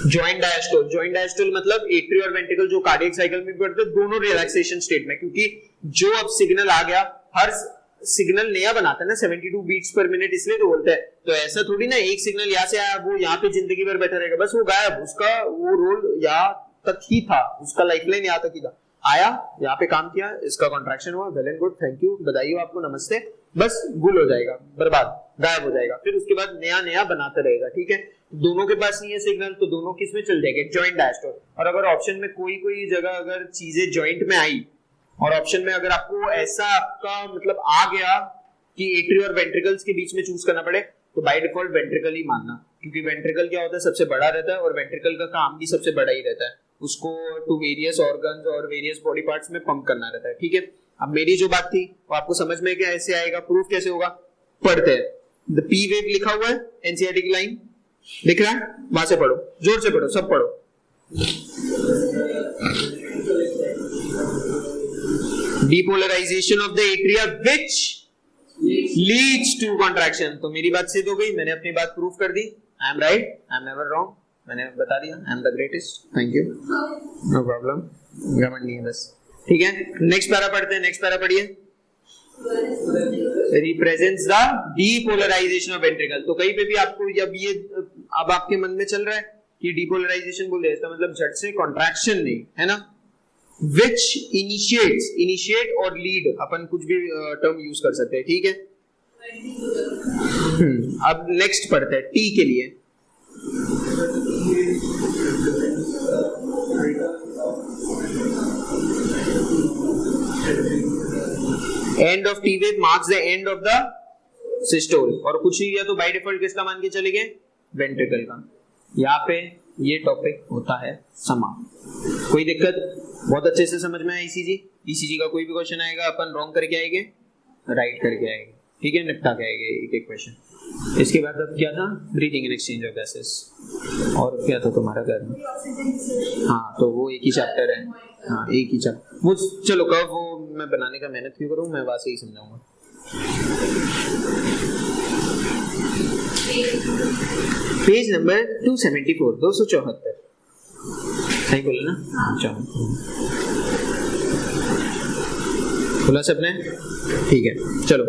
joint diastole. Joint diastole मतलब एट्रिया और वेंट्रिकल जो कार्डियक साइकिल में पड़ते हैं, दोनों रिलैक्सेशन स्टेट में। क्योंकि जो अब सिग्नल आ गया, हर सिग्नल नया बनाता है ना 72 बीट्स पर मिनट, इसलिए तो बोलते हैं। तो ऐसा थोड़ी ना एक सिग्नल यहाँ से आया, वो यहाँ पे जिंदगी भर बैठा रहेगा, बस वो गायब, उसका वो रोल यहाँ तक ही था, उसका लाइफलाइन यहाँ तक ही था। आया, यहाँ पे काम किया, इसका कॉन्ट्रैक्शन हुआ, well and good, thank you, बधाई हो आपको, नमस्ते, बस गुल हो जाएगा, बर्बाद, गायब हो जाएगा। फिर उसके बाद नया नया बनाता रहेगा, ठीक है। दोनों के पास नहीं है सिग्नल, तो दोनों किस में चल जाएंगे, ज्वाइंट डायस्टोल। और अगर ऑप्शन में कोई जगह अगर चीजें ज्वाइंट में आई, और ऑप्शन में अगर आपको ऐसा आपका मतलब आ गया कि एट्रिया और वेंट्रिकल्स के बीच में चूज करना पड़े, तो बाय डिफॉल्ट वेंट्रिकल ही मानना। क्योंकि वेंट्रिकल क्या होता है, सबसे बड़ा रहता है, और वेंट्रिकल का काम भी सबसे बड़ा ही रहता है, उसको टू वेरियस ऑर्गन्स और वेरियस बॉडी पार्ट्स में पंप करना रहता है, ठीक है। अब मेरी जो बात थी वो आपको समझ में कैसे आएगा, प्रूफ कैसे होगा, पढ़ते हैं। द पी वेव लिखा हुआ है एनसीईआरटी की लाइन दिख रहा है, वहां से पढ़ो, जोर से पढ़ो, सब पढ़ो। Depolarization of the atria which leads to contraction। तो मेरी बात सिद्ध हो गई, मैंने अपनी बात प्रूफ कर दी। I am right, I am never wrong, मैंने बता दिया, I am the greatest, thank you, no problem, घमंड नहीं है बस, ठीक है। नेक्स्ट पैरा पढ़ते हैं, नेक्स्ट पैरा पढ़िए। Represents the depolarisation of ventricle. तो कहीं पे भी आपको जब ये अब आपके मन में चल रहा है कि डीपोलराइजेशन बोल रहे हैं, इसका मतलब झट से कॉन्ट्रैक्शन नहीं है ना। Which initiates, initiate और lead अपन कुछ भी टर्म यूज कर सकते हैं, ठीक है। अब नेक्स्ट पढ़ते हैं टी के लिए। End of T wave marks the end of the systole, और कुछ नहीं किया तो बाय डिफॉल्ट किसका मान के चले गए, वेंट्रिकल का। यहाँ पे ये टॉपिक होता है समाप्त। कोई दिक्कत, बहुत अच्छे से समझ में आया। ईसीजी का कोई भी क्वेश्चन आएगा अपन रॉन्ग करके आएंगे, राइट करके आएंगे, ठीक है, निपटा के आएंगे एक एक क्वेश्चन। इसके बाद अब क्या था, breathing and exchange of gases, और क्या था तुम्हारा घर में, हाँ तो वो एक ही चैप्टर है, हाँ एक ही चैप्टर वो, चलो कब वो मैं बनाने का मेहनत क्यों करूँ, मैं वहां से ही समझाऊंगा। पेज नंबर 274, 274 सही बोला ना, चलो बोला सबने, ठीक है। चलो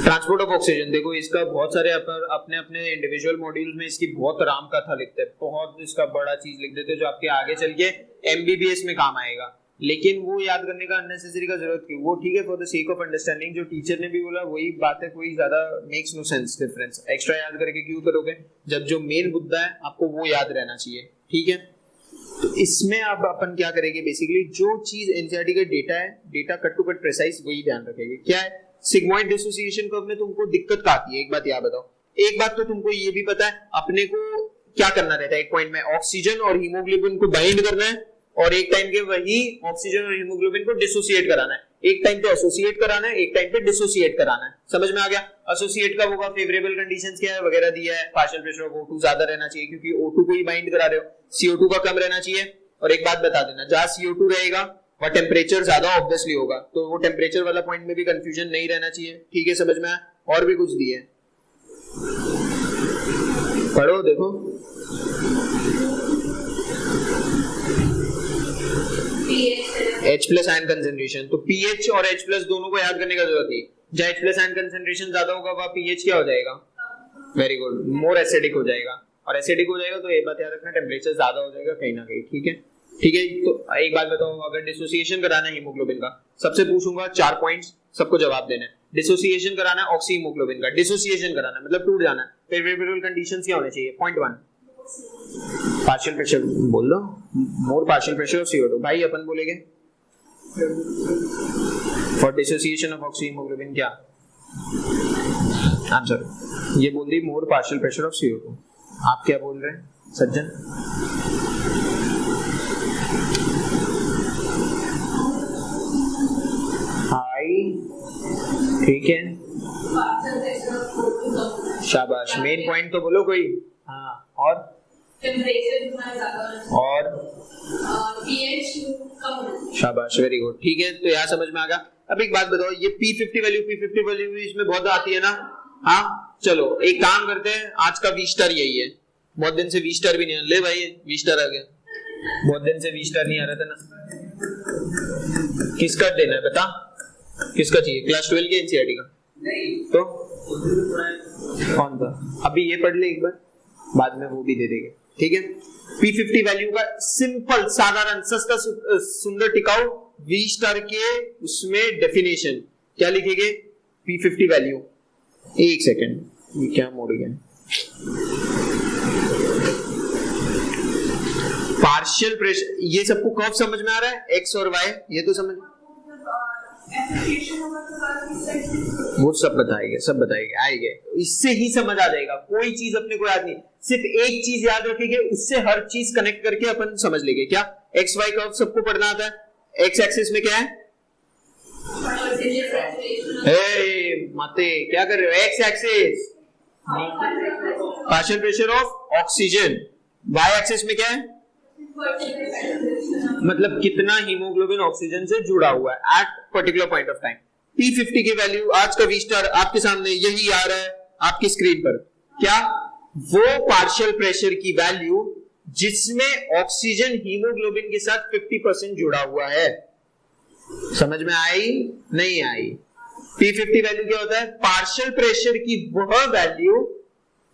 ट्रांसपोर्ट ऑफ ऑक्सीजन, देखो इसका बहुत सारे अपने अपने इंडिविजुअल मॉड्यूल में इसकी बहुत राम कथा लिखते हैं, बहुत इसका बड़ा चीज लिख देते हैं जो आपके आगे चल के एमबीबीएस में काम आएगा। लेकिन वो याद करने का अननेसेसरी का जरूरत क्यों, वो ठीक है for the sake of understanding, जो टीचर ने भी बोला वही बात है, कोई ज्यादा makes no sense difference, extra याद करके क्यों करोगे, जब जो मेन मुद्दा है आपको वो याद रहना चाहिए, ठीक है। तो इसमें अब अपन क्या करेंगे, बेसिकली जो चीज एनसीईआरटी का डेटा है, data cut to cut precise, वही ध्यान रखेंगे। क्या है, सिग्मोइड डिसोसिएशन कर्व में तुमको दिक्कत क्या आती है, एक बात याद बताओ। एक बात तो तुमको ये भी पता है अपने को क्या करना रहता है, एक पॉइंट में ऑक्सीजन और हीमोग्लोबिन को बाइंड करना है, और एक टाइम के वही ऑक्सीजन और हीमोग्लोबिन को डिसोसिएट कराना है। एक टाइम पे एसोसिएट कराना है, एक टाइम पे डिसोसिएट कराना है, समझ में आ गया। एसोसिएट का होगा फेवरेबल कंडीशंस क्या है वगैरह दिया है, पार्शियल प्रेशर ऑफ O2 ज्यादा रहना चाहिए क्योंकि O2 को ही बाइंड करा रहे हो, CO2 का कम रहना चाहिए। और एक बात बता देना, जहां CO2 रहेगा वह टेम्परेचर ज्यादा ऑब्वियसली होगा, तो वो टेम्परेचर वाला पॉइंट में भी कंफ्यूजन नहीं रहना चाहिए, ठीक है, समझ में आया। और भी कुछ दिए पढ़ो, देखो H+ आयन कंसंट्रेशन, तो pH और H+ दोनों को याद करने का जरूरत है। जहाँ H+ आयन कंसंट्रेशन ज्यादा होगा वहाँ pH क्या हो जाएगा, वेरी गुड, मोर एसिडिक हो जाएगा, और एसिडिक हो जाएगा तो एक बात याद रखना, टेम्परेचर ज्यादा हो जाएगा कहीं ना कहीं, ठीक है, ठीक है। तो एक बात बताओ, अगर डिसोसिएशन कराना है हीमोग्लोबिन का, सबसे पूछूंगा 4 पॉइंट्स, सबको जवाब देना है। डिसोसिएशन कराना है ऑक्सी हीमोग्लोबिन का, डिसोसिएशन कराना है मतलब टूट जाना है, फेवरेबल कंडीशंस क्या होने चाहिए, पॉइंट 1 पार्शियल प्रेशर, बोल दो मोर पार्शियल प्रेशर ऑफ CO2, भाई अपन बोलेंगे for dissociation of oxy haemoglobin क्या आंसर, ये बोल दी मोर पार्शियल प्रेशर ऑफ CO2। आप क्या बोल रहे हैं सज्जन, हाई, ठीक है, शाबाश, मेन पॉइंट तो बोलो कोई, हाँ, और और शाबाश, वेरी गुड, ठीक है। तो यहाँ समझ में आ गया। अब एक बात बताओ, ये P50 वैल्यू इसमें बहुत आती है ना, हाँ चलो एक काम करते हैं, आज का V* यही है, बहुत दिन से V* भी नहीं आ, ले भाई V* आ गया, बहुत दिन से V* नहीं आ रहा था ना, किसका देना है बता, किसका चाहिए, क्लास 12 के एनसीईआरटी का, तो कौन था, अभी ये पढ़ ले एक बार, बाद में वो भी दे देंगे, ठीक है। P50 वैल्यू का सिंपल साधारण सस्ता सुंदर टिकाऊ V* के उसमें डेफिनेशन क्या लिखेंगे, P50 वैल्यू, एक सेकेंड, ये क्या मोड़ गया, पार्शियल प्रेशर, ये सबको कर्व समझ में आ रहा है, X और Y, ये तो समझ, वो सब बताएंगे आएंगे, इससे ही समझ आ जाएगा। कोई चीज अपने को याद नहीं, सिर्फ एक चीज याद रखेंगे, उससे हर चीज कनेक्ट करके अपन समझ लेंगे। क्या XY कर्व सबको पढ़ना आता है, X एक्सिस में क्या है percentage saturation. मते क्या कर रहे हो? X axis partial pressure of oxygen, Y axis में क्या है? मतलब कितना हीमोग्लोबिन ऑक्सीजन से जुड़ा हुआ है at particular point of time. P50 की वैल्यू आज का V स्टार आपके सामने यही आ रहा है आपकी स्क्रीन पर। क्या वो पार्शियल प्रेशर की वैल्यू जिसमें ऑक्सीजन हीमोग्लोबिन के साथ 50% जुड़ा हुआ है। समझ में आई नहीं आई? P50 वैल्यू क्या होता है? पार्शियल प्रेशर की वह वैल्यू,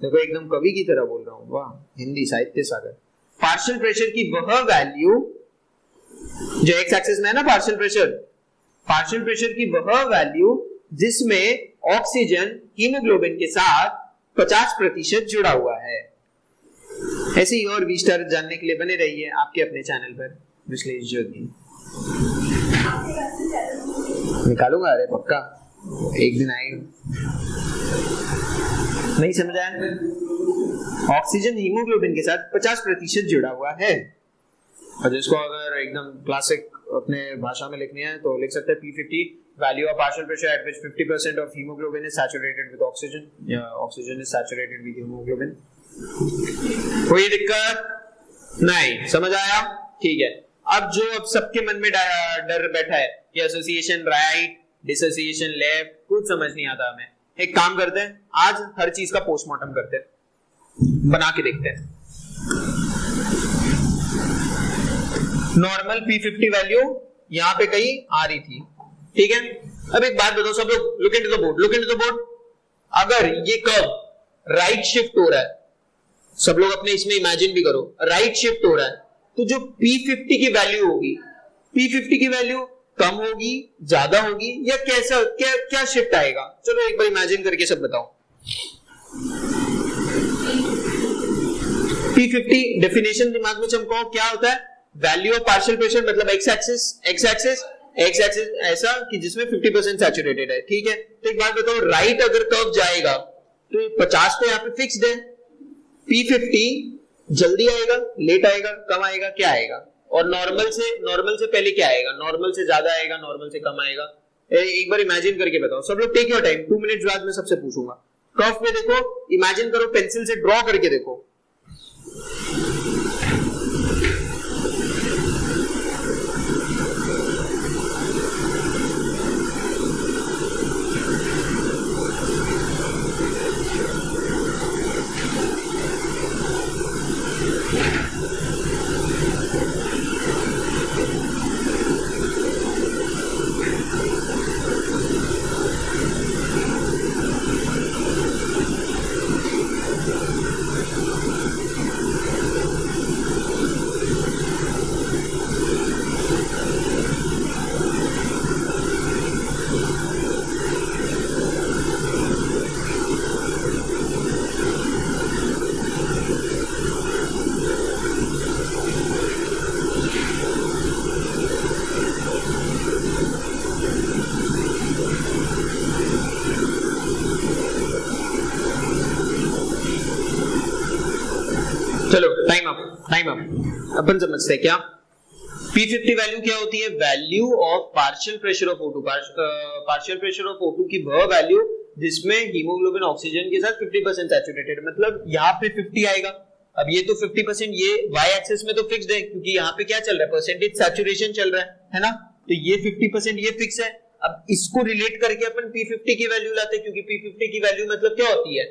देखो एकदम कवि की तरह बोल रहा हूं, वाह हिंदी साहित्य सागर। पार्शियल प्रेशर की वह वैल्यू जो एक्स एक्सिस में है ना, पार्शियल प्रेशर की वह वैल्यू जिसमें ऑक्सीजन हीमोग्लोबिन के साथ 50% जुड़ा हुआ है। ऐसे ही और वी स्टार जानने के लिए बने रहिए आपके अपने चैनल पर विश्लेष ज्योति। निकालूंगा, अरे पक्का एक दिन आएगा। नहीं समझ आया? ऑक्सीजन हीमोग्लोबिन के साथ 50% जुड़ा हुआ है। और जिसको अगर एकदम क्लासिक अपने भाषा में लिखनी है तो लिख सकते हैं P50 value of partial pressure at which 50% of haemoglobin is saturated with oxygen या oxygen is saturated with haemoglobin. कोई दिक्कत नहीं? समझ आया? ठीक है। अब सबके मन में डर बैठा है कि एसोसिएशन राइट, डिसोसिएशन लेफ्ट, कुछ समझ नहीं आता हमें। एक काम करते हैं, आज हर चीज का पोस्टमार्टम करते हैं, बना के देखते हैं। नॉर्मल P50 वैल्यू यहां पे कहीं आ रही थी, ठीक है। अब एक बात बताओ सब लोग, लुक इनटू द बोर्ड। अगर ये कर्व राइट शिफ्ट हो रहा है, सब लोग अपने इसमें इमेजिन भी करो, राइट शिफ्ट हो रहा है, तो जो P50 की वैल्यू होगी, P50 की वैल्यू कम होगी, ज्यादा होगी, या कैसा क्या शिफ्ट आएगा? चलो एक बार इमेजिन करके सब बताओ। P50 डेफिनेशन दिमाग में चमकाओ, क्या होता है? वैल्यू ऑफ पार्शियल प्रेशर मतलब एक्स एक्सिस ऐसा कि जिसमें 50% सैचुरेटेड है, ठीक है। तो एक बात बताओ, राइट अगर कर्व जाएगा तो 50 तो यहाँ पे फिक्स्ड है। P50 जल्दी आएगा, लेट आएगा, कम आएगा, क्या आएगा? और नॉर्मल से पहले क्या आएगा? नॉर्मल से ज्यादा आएगा, नॉर्मल से कम आएगा। एक बार इमेजिन करके बताओ सब लोग, टेक योर टाइम, 2 मिनट बाद में सबसे पूछूंगा। कर्व पे देखो, इमेजिन करो, पेंसिल से ड्रॉ करके देखो। चलो टाइम अप। अपन समझते हैं क्या P50 वैल्यू क्या होती है? Value of partial pressure of O2। Partial pressure of O2 की वह वैल्यू जिसमें हीमोग्लोबिन ऑक्सीजन के साथ 50% सैचुरेटेड, मतलब यहाँ पे 50 आएगा। अब ये तो 50%, ये y एक्सिस में तो फिक्स्ड है क्योंकि यहाँ पे क्या चल रहा है? परसेंटेज सैचुरेशन चल रहा है ना। तो ये 50% ये फिक्स है। अब इसको रिलेट करके अपन P50 की वैल्यू लाते हैं, क्योंकि P50 की वैल्यू मतलब क्या होती है?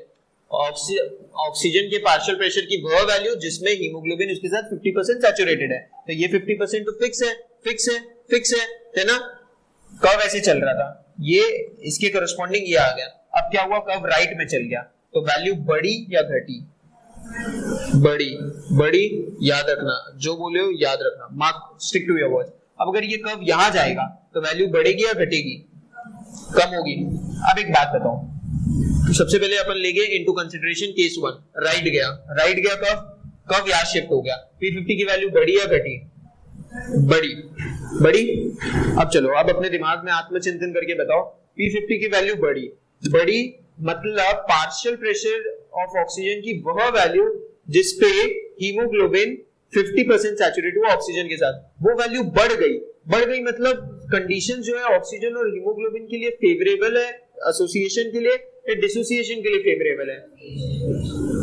ऑक्सीजन के पार्शियल प्रेशर की वह वैल्यू जिसमें हीमोग्लोबिन उसके साथ 50% सैचुरेटेड है। तो ये 50% तो फिक्स है ना। कर्व ऐसे चल रहा था, ये इसके करस्पॉन्डिंग ये आ गया। अब क्या हुआ? कर्व राइट में चल गया, तो वैल्यू बढ़ी या घटी? बड़ी। याद रखना, जो बोले हो याद रखना, mark, stick to your words. अब अगर ये कर्व यहां जाएगा तो वैल्यू बढ़ेगी या घटेगी? कम होगी। अब एक बात बताओ, तो सबसे पहले अपन लेंगे इनटू कंसीडरेशन केस 1, राइट गया कर्व यहां शिफ्ट हो गया। P50 की वैल्यू बढ़ी या घटी? बड़ी। अब चलो, अब अपने दिमाग में आत्मचिंतन करके बताओ, P50 की वैल्यू बड़ी मतलब पार्शियल प्रेशर ऑफ ऑक्सीजन की वह वैल्यू जिसपे हीमोग्लोबिन 50% सैचुरेटेड हुआ ऑक्सीजन के साथ, वो वैल्यू बढ़ गई मतलब कंडीशन जो है ऑक्सीजन और हीमोग्लोबिन के लिए फेवरेबल है एसोसिएशन के लिए या डिसोसिएशन के लिए फेवरेबल है?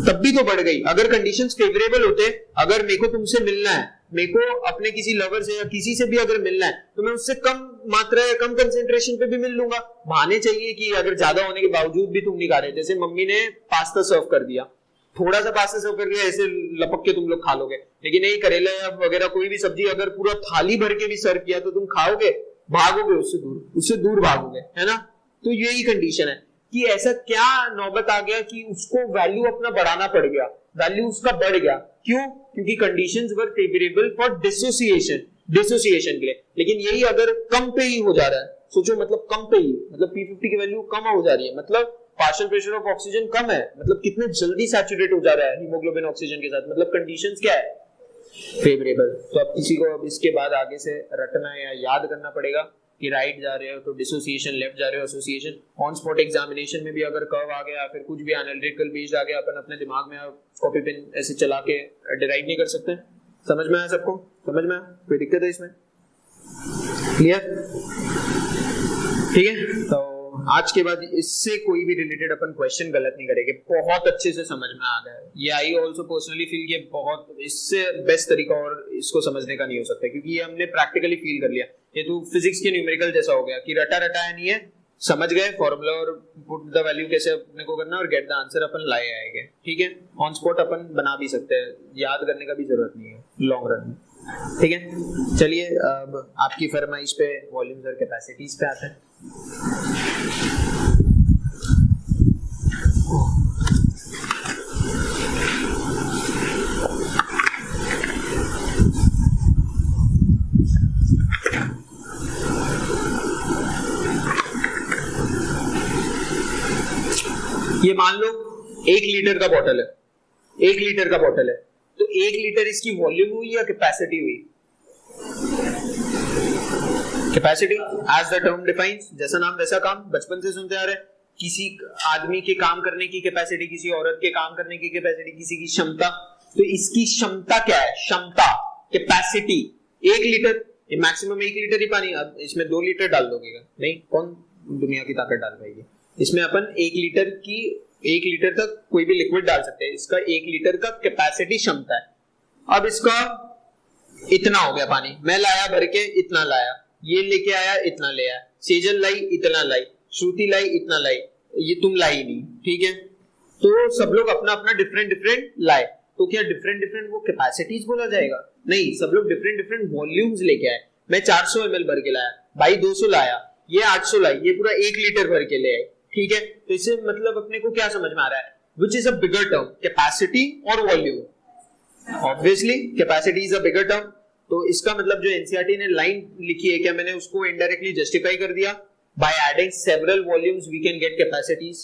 तब भी तो बढ़ गई। अगर कंडीशंस फेवरेबल होते, अगर मेरे को तुमसे मिलना है, मेरे को अपने किसी लवर से या किसी से भी अगर मिलना है, तो मैं उससे कम मात्रा या कम कंसेंट्रेशन पे भी मिल लूंगा। बहाने चाहिए कि अगर ज्यादा होने के बावजूद भी तुम नहीं खा रहे। जैसे मम्मी ने पास्ता सर्व कर दिया, थोड़ा सा पास्ता सर्व कर दिया, ऐसे लपक के तुम लोग खा लोगे, लेकिन नहीं करेला वगैरह कोई भी सब्जी अगर पूरा थाली भर के भी सर्व किया तो तुम खाओगे, भागोगे उससे दूर भागोगे, है ना? तो यही कंडीशन है कि ऐसा क्या नौबत आ गया कि उसको वैल्यू अपना बढ़ाना पड़ गया, वैल्यू उसका बढ़ गया। क्यों? क्योंकि conditions were favourable for dissociation के लिए। लेकिन यही अगर कम पे ही हो जा रहा है, सोचो, मतलब कम पे ही, मतलब P50 की वैल्यू कम हो जा रही है, मतलब पार्शियल प्रेशर ऑफ ऑक्सीजन कम है, मतलब कितने जल्दी सैचुरेट हो जा रहा है हीमोग्लोबिन ऑक्सीजन के साथ, मतलब कंडीशंस क्या है? फेवरेबल। तो अब किसी को अब इसके बाद आगे से रटना या याद करना पड़ेगा कि राइट जा रहे हो तो डिसोसिएशन, लेफ्ट जा रहे हो एसोसिएशन। ऑन स्पॉट एग्जामिनेशन में भी अगर कर्व आ गया, फिर कुछ भी एनालिटिकल बेस्ड आ गया, अपन अपने दिमाग में कॉपी पेन ऐसे चला के डिराइव नहीं कर सकते। समझ में आया सबको? समझ में आया? कोई दिक्कत है इसमें? क्लियर? ठीक है। तो आज के बाद इससे कोई भी रिलेटेड अपन क्वेश्चन गलत नहीं करेंगे। बहुत अच्छे से समझ में आ गया। ये आई ऑल्सो पर्सनली फील कि बहुत इससे बेस्ट तरीका और इसको समझने का नहीं हो सकता, क्योंकि ये हमने प्रैक्टिकली फील कर लिया। ये तो फिजिक्स के न्यूमेरिकल जैसा हो गया कि रटा रटाया नहीं है, समझ गए फॉर्मूला और पुट द वैल्यू कैसे अपने को करना और गेट द आंसर अपन लाए आएंगे। ठीक है, ऑन स्पॉट अपन बना भी सकते हैं, याद करने का भी जरूरत नहीं है लॉन्ग रन में। ठीक है, चलिए अब आपकी फरमाइश पे वॉल्यूम्स और कैपेसिटीज पे आते हैं। ये मान लो 1 लीटर का बॉटल है, 1 लीटर का बॉटल है, तो 1 लीटर इसकी वॉल्यूम हुई या कैपेसिटी हुई? Capacity, as the term defines, जैसा नाम वैसा काम, बचपन से सुनते आ रहे हैं। किसी आदमी के काम करने की कैपेसिटी, किसी औरत के काम करने की कैपेसिटी, किसी की क्षमता, तो इसकी क्षमता क्या है? क्षमता, कैपेसिटी 1 लीटर, मैक्सिमम 1 लीटर ही पानी। अब इसमें 2 लीटर डाल दोगे नहीं, कौन दुनिया की ताकत डाल पाएगी? इसमें अपन 1 लीटर तक कोई भी लिक्विड डाल सकते हैं। इसका 1 लीटर का कैपेसिटी क्षमता है। अब इसका इतना हो गया पानी, मैं लाया भर के, इतना लाया, ये लेके आया, इतना ले आया, सेजल लाई, इतना लाई, श्रुति लाई, इतना लाई, ये तुम लाई नहीं। ठीक है, तो सब लोग अपना अपना डिफरेंट लाए, तो क्या डिफरेंट वो कैपेसिटीज बोला जाएगा? नहीं, सब लोग डिफरेंट वॉल्यूम्स लेके आए। मैं 400 ml भर के लाया, भाई 200 लाया, ये 800 लाई, ये पूरा 1 लीटर भर के ले आए। ठीक है, तो इससे मतलब अपने को क्या समझ में आ रहा है? Which is a bigger term, capacity और volume. Obviously capacity is a bigger term. तो इसका मतलब जो एनसीईआरटी ने लाइन लिखी है, क्या मैंने उसको इनडायरेक्टली जस्टिफाई कर दिया? By adding several volumes we can get capacities.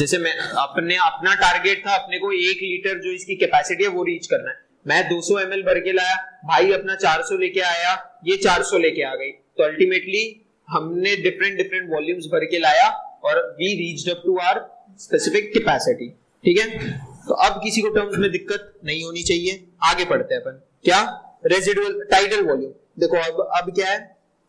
जैसे मैं अपना टारगेट था, अपने को 1 लीटर जो इसकी कैपेसिटी है वो रीच करना है। मैं 200 ml भर के लाया, भाई अपना 400 लेके आया, ये 400 लेके आ गई, तो अल्टीमेटली हमने डिफरेंट वॉल्यूम्स भर के लाया और we reached up to our specific capacity. ठीक है, तो अब किसी को टर्म्स में दिक्कत नहीं होनी चाहिए। आगे पढ़ते हैं अपन। क्या? Residual tidal volume. देखो अब क्या है,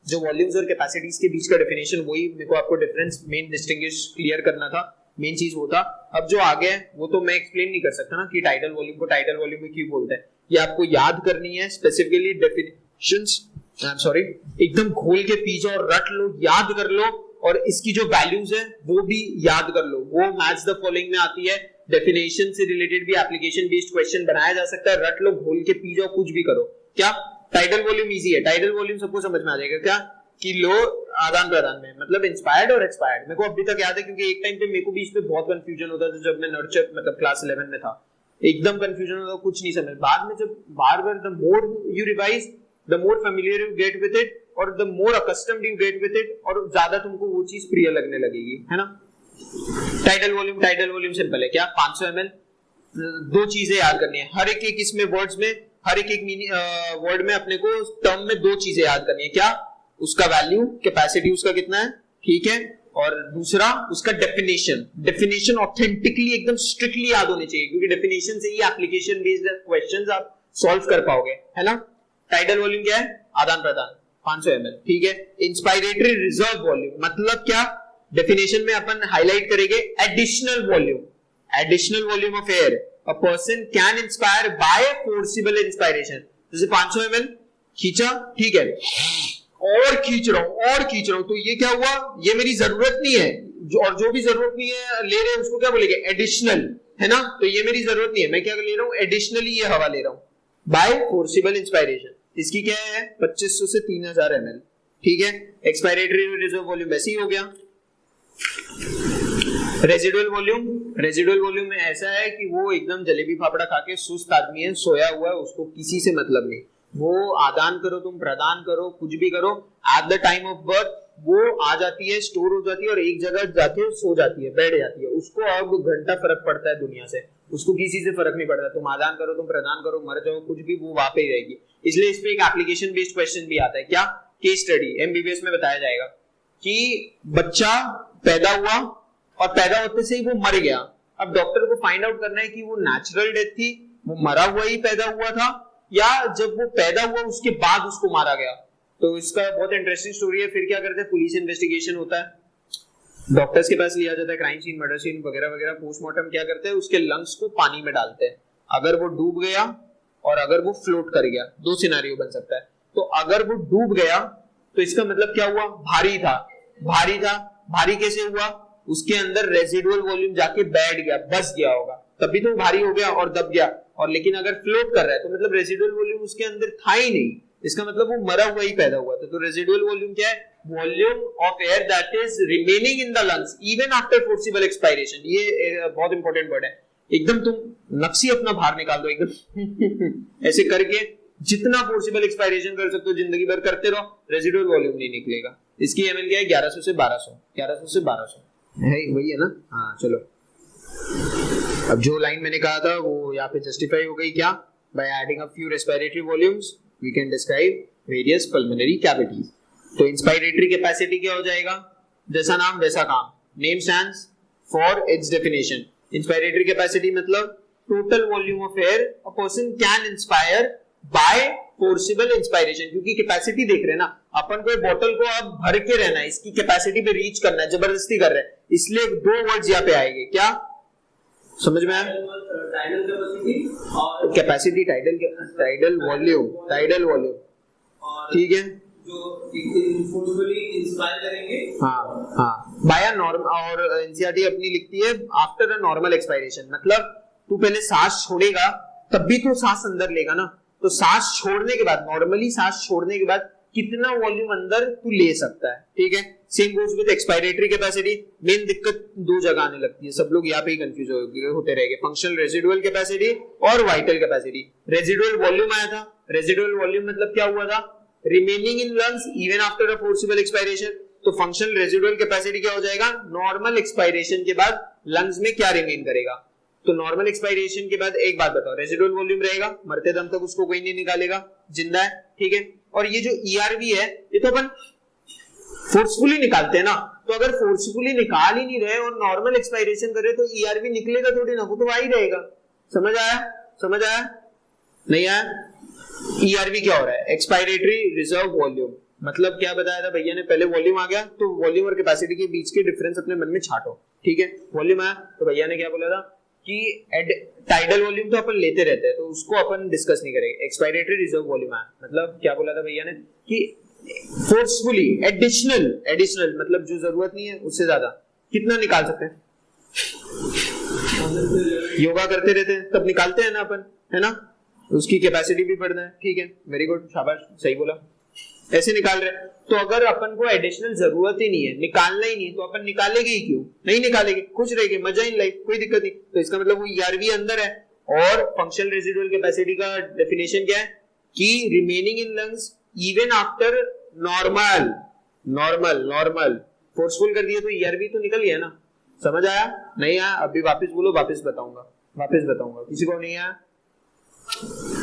जो वॉल्यूम्स और कैपेसिटीज के बीच का डेफिनेशन, वही मेरे को आपको डिफरेंस मेन डिस्टिंग्विश क्लियर करना था, मेन चीज वो था। अब जो आगे है वो तो मैं एक्सप्लेन नहीं कर सकता ना कि टाइडल वॉल्यूम को टाइडल वॉल्यूम में क्यों बोलते हैं। ये आपको याद करनी है specifically definitions. I am sorry, एकदम घोल के पी जाओ, रट लो, याद कर लो, और इसकी जो वैल्यूज है वो भी याद कर लो। वो मैच द फॉलोइंग में आती है। डेफिनेशन से रिलेटेड भी एप्लीकेशन बेस्ड क्वेश्चन बनाया जा सकता है। रट लो, घोल के पी जाओ, कुछ भी करो। क्या? टाइडल वॉल्यूम इजी है। टाइडल वॉल्यूम सबको समझ में आ जाएगा। क्या? कि लो आदान प्रदान में, मतलब इंस्पायर्ड और एक्सपायर्ड। मेरे को अभी तक याद है, क्योंकि एक टाइम पे मेरे को भी इस पे बहुत कंफ्यूजन होता था जब मैं नर्चर मतलब क्लास 11 में था। एकदम कंफ्यूजन होता, कुछ नहीं समझ। बाद में जब बार-बार the more you revise, the more familiar you get with it, और the more accustomed you get with it, और ज्यादा तुमको वो चीज प्रिय लगने लगेगी, है ना? टाइडल वॉल्यूम सिंपल है। क्या? 500 ml। 2 चीजें याद करनी है हर एक इसमें वर्ड्स में, हर एक वर्ड में अपने को टर्म में 2 चीजें याद करनी है। क्या? उसका वैल्यू, कैपेसिटी उसका कितना है, ठीक है, और दूसरा उसका डेफिनेशन ऑथेंटिकली एकदम स्ट्रिक्टली याद होनी चाहिए, क्योंकि डेफिनेशन से ही एप्लीकेशन बेस्ड क्वेश्चंस आप सॉल्व कर पाओगे, है ना? टाइडल वॉल्यूम क्या है? आदान प्रदान। 500 ml, ठीक है। इंस्पायरेटरी रिजर्व वॉल्यूम मतलब क्या, डेफिनेशन में अपन हाईलाइट करेंगे additional volume, additional volume of air a person can inspire by forcible inspiration. जैसे 500 ml खींचा, ठीक है, और खींच रहा हूं, तो ये क्या हुआ, ये मेरी जरूरत नहीं है, और जो भी जरूरत नहीं है ले रहे हैं उसको क्या बोलेंगे, एडिशनल, है ना। तो ये मेरी जरूरत नहीं है, मैं क्या ले रहा हूं, एडिशनली ये हवा ले रहा हूं बाय फोर्सिबल इंस्पायरेशन। इसकी क्या है 2500 से 3000 ml, ठीक है। एक्सपायरेटरी रिजर्व वॉल्यूम वैसे ही हो गया। रेजिडुअल वॉल्यूम में ऐसा है कि वो एकदम जलेबी फाफड़ा खा के सुस्त आदमी है, सोया हुआ है, उसको किसी से मतलब नहीं, वो आदान करो तुम प्रदान करो कुछ भी करो, at the time of birth वो आ जाती है, स्टोर हो जाती है और एक जगह जाके सो जाती है, बैठ जाती है। उसको अब घंटा फर्क पड़ता है दुनिया से, उसको किसी से फर्क नहीं पड़ता, तुम आदान करो तुम प्रदान करो मर जाओ कुछ भी, वो वहां पे ही रहेगी। इसलिए इस पे एक एप्लीकेशन बेस्ड क्वेश्चन भी आता है, क्या, केस स्टडी एमबीबीएस में बताया जाएगा कि बच्चा पैदा हुआ और पैदा होते से ही वो मर गया। अब डॉक्टर को फाइंड आउट करना है कि वो नेचुरल डेथ थी, वो मरा हुआ ही पैदा हुआ था, या जब वो पैदा हुआ उसके बाद उसको मारा गया। तो इसका बहुत इंटरेस्टिंग स्टोरी है। फिर क्या करते हैं, पुलिस इन्वेस्टिगेशन होता है, डॉक्टर्स के पास लिया जाता है, क्राइम सीन मर्डर सीन वगैरह वगैरह, पोस्टमार्टम क्या करते हैं, उसके लंग्स को पानी में डालते हैं। अगर वो डूब गया और अगर वो फ्लोट कर गया, दो सिनेरियो बन सकता है। तो अगर वो डूब गया तो इसका मतलब क्या हुआ, भारी कैसे हुआ, उसके अंदर रेजिडुअल वॉल्यूम जाके बैठ गया, बस गया होगा, तभी तो भारी हो गया और दब गया। और लेकिन अगर फ्लोट कर रहा है तो मतलब रेजिडुअल वॉल्यूम उसके अंदर था ही नहीं, इसका मतलब वो मरा हुआ ही पैदा हुआ था। तो रेजिडुअल वॉल्यूम क्या है, volume of air that is remaining in the lungs even after forcible expiration. ये बहुत इंपॉर्टेंट वर्ड है, एकदम तुम नक्सी अपना बाहर निकाल दो एकदम ऐसे करके, जितना फोर्सिबल एक्सपायरेशन कर सकते हो जिंदगी भर करते रहो, रेजिडुअल वॉल्यूम नहीं निकलेगा। इसकी एमएल क्या है, 1100 से 1200 है, वही है ना। हाँ चलो, अब जो लाइन मैंने कहा था वो यहाँ पे जस्टिफाई हो गई, क्या, by adding a few respiratory volumes we can describe various pulmonary cavities. तो इंस्पायरेटरी कैपेसिटी क्या हो जाएगा, जैसा नाम वैसा काम, name stands for its definition. Inspiratory capacity मतलब total volume of air a person can inspire by forcible inspiration. क्योंकि कैपेसिटी देख रहे हैं ना अपन, कोई बोतल को अब भर के रहना है, इसकी कैपेसिटी पे रीच करना है, जबरदस्ती कर रहे हैं, इसलिए दो वर्ड्स यहाँ पे आएंगे, क्या समझ में आया, कैपेसिटी, टाइडल वॉल्यूम, ठीक है, जो फोर्सफुली इंस्पायर करेंगे। हाँ बाय नॉर्मल, और एनसीईआरटी अपनी लिखती है आफ्टर अ नॉर्मल एक्सपायरेशन, मतलब तू पहले सांस छोड़ेगा तब भी तो सांस अंदर लेगा ना, तो सांस छोड़ने के बाद, नॉर्मली सांस छोड़ने के बाद कितना वॉल्यूम अंदर तू ले सकता है, ठीक है। Same goes with expiratory capacity. Main दिक्कत दो जगह आने लगती है, सब लोग यहाँ पे ही कंफ्यूज होते रहेंगे, फंक्शनल रेजिडुअल कैपेसिटी और वाइटल कैपेसिटी। रेजिडुअल वॉल्यूम आया था, रेजिडुअल वॉल्यूम मतलब क्या हुआ था, remaining in lungs even after a forcible expiration. तो फंक्शनल रेजिडुअल कैपेसिटी क्या हो जाएगा, नॉर्मल एक्सपायरेशन के बाद लंग्स में क्या रिमेन करेगा। तो नॉर्मल एक्सपायरेशन के बाद एक बात बताओ, रेजिडुअल वॉल्यूम रहेगा, मरते दम तक उसको कोई नहीं निकालेगा, जिंदा है, ठीक है। और ये जो ईआरवी है ये तो अपन फोर्सफुली निकालते हैं ना, तो अगर फोर्सफुली निकाल ही नहीं रहे और नॉर्मल एक्सपायरेशन कर रहे तो ईआरवी निकलेगा थोड़ी ना, वो तो वही रहेगा। समझ आया नहीं आया। ईआरवी क्या हो रहा है, एक्सपायरेटरी रिजर्व वॉल्यूम, मतलब क्या बताया था भैया ने, पहले वॉल्यूम आ गया तो वॉल्यूम और कैपेसिटी के बीच के डिफरेंस अपने मन में छाटो, ठीक है। वॉल्यूम आया तो भैया ने क्या बोला था कि टाइडल वॉल्यूम तो अपन लेते रहते हैं तो उसको अपन डिस्कस नहीं करेंगे। एक्सपायरेटरी रिजर्व वॉल्यूम आया मतलब क्या बोला था भैया ने कि फोर्सफुली एडिशनल मतलब जो जरूरत नहीं है उससे ज्यादा कितना निकाल सकते हैं, योगा करते रहते हैं तब निकालते हैं ना अपन, है ना, उसकी कैपेसिटी भी बढ़ना है, ठीक है, वेरी गुड, शाबाश, सही बोला, ऐसे निकाल रहे हैं। तो अगर अपन को एडिशनल जरूरत ही नहीं है, निकालना ही नहीं है, तो अपन निकालेंगे ही क्यों, नहीं निकालेंगे, खुश रहेंगे, मजा इन लाइफ, कोई दिक्कत नहीं। तो इसका मतलब वो ईआरवी अंदर है। और फंक्शनल रेजिडुअल कैपेसिटी का डेफिनेशन क्या है कि remaining in lungs even after normal forceful कर दिया तो ईआरवी तो निकल गया ना। समझ आया नहीं आया, अभी वापस बोलो, वापस बताऊंगा, किसी को नहीं आया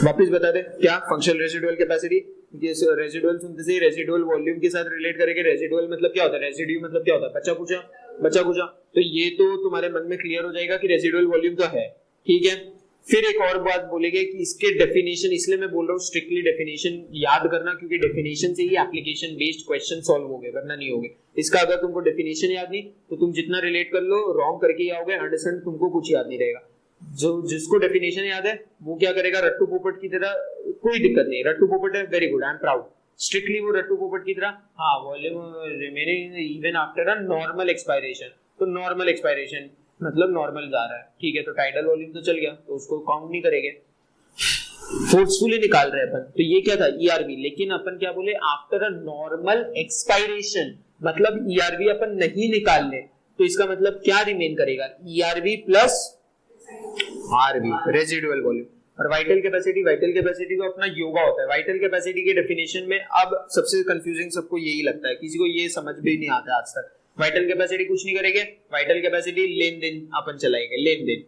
वापस बता दे। क्या फंक्शनल रेजिडुअल कैपेसिटी, रेजिडुअल सुनते से रेजिडुअल वॉल्यूम के साथ रिलेट करेंगे। रेजिडुअल मतलब क्या होता है, रेजिड्यू मतलब क्या होता है, बच्चा पूछा, तो ये तो तुम्हारे मन में क्लियर हो जाएगा कि रेजिडुअल वॉल्यूम तो है, ठीक है। फिर एक और बात बोलेंगे कि इसके डेफिनेशन, इसलिए मैं बोल रहा हूँ स्ट्रिक्टली डेफिनेशन याद करना, क्योंकि डेफिनेशन से ही एप्लीकेशन बेस्ड क्वेश्चन सॉल्व हो गए, वरना नहीं होंगे। इसका अगर तुमको डेफिनेशन याद नहीं तो तुम जितना रिलेट कर लो रॉन्ग करके ही आओगे, अंडरस्टैंड तुमको कुछ याद नहीं रहेगा। जो जिसको डेफिनेशन याद है वो क्या करेगा, रट्टू पोपट की तरह, कोई दिक्कत नहीं, रट्टू पोपट है, very good, I am proud, strictly वो रट्टू पोपट की तरह। हाँ, volume remaining even after a normal expiration, तो नॉर्मल एक्सपायरेशन मतलब नॉर्मल जा रहा है, ठीक है, तो टाइडल वॉल्यूम तो चल गया, तो उसको काउंट नहीं करेंगे, फोर्सफुली निकाल रहे अपन। तो ये क्या था, ईआरवी, लेकिन अपन क्या बोले, आफ्टर अ नॉर्मल एक्सपायरेशन, मतलब ईआरवी अपन नहीं निकाल ले, तो इसका मतलब क्या रिमेन करेगा, ERV plus RV, residual volume. और वाइटल कैपेसिटी, वाइटल कैपेसिटी तो अपना योगा होता है। वाइटल कैपेसिटी के डेफिनेशन में अब सबसे कंफ्यूजिंग सबको यही लगता है, किसी को ये समझ भी नहीं आता आज तक। वाइटल कैपेसिटी कुछ नहीं करेंगे, वाइटल कैपेसिटी लेन देन अपन चलाएंगे, लेन देन,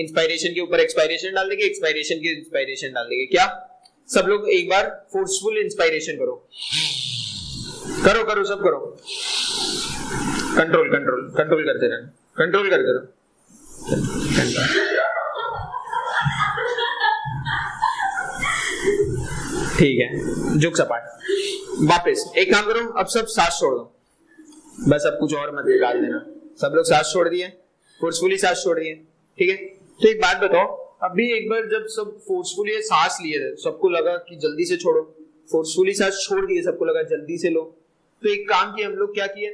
इंस्पायरेशन के ऊपर एक्सपायरेशन डाल देंगे, एक्सपायरेशन के इंस्पायरेशन डाल देंगे। क्या सब लोग एक बार फोर्सफुल इंस्पायरेशन करो, करो करो सब करो, कंट्रोल कंट्रोल कंट्रोल करते रहना, कंट्रोल करते रहो। ठीक है, जुग सपाट। वापस एक काम करो, अब सब सांस छोड़ दो, बस अब कुछ और मत निकाल देना। सब लोग सांस छोड़ दिए, फोर्सफुली सांस छोड़ दिए, ठीक है। तो एक बात बताओ, अभी एक बार जब सब फोर्सफुली सांस लिए थे, सबको लगा कि जल्दी से छोड़ो, फोर्सफुली सांस छोड़ दिए, सबको लगा जल्दी से लो, तो एक काम किया हम लोग, क्या किए,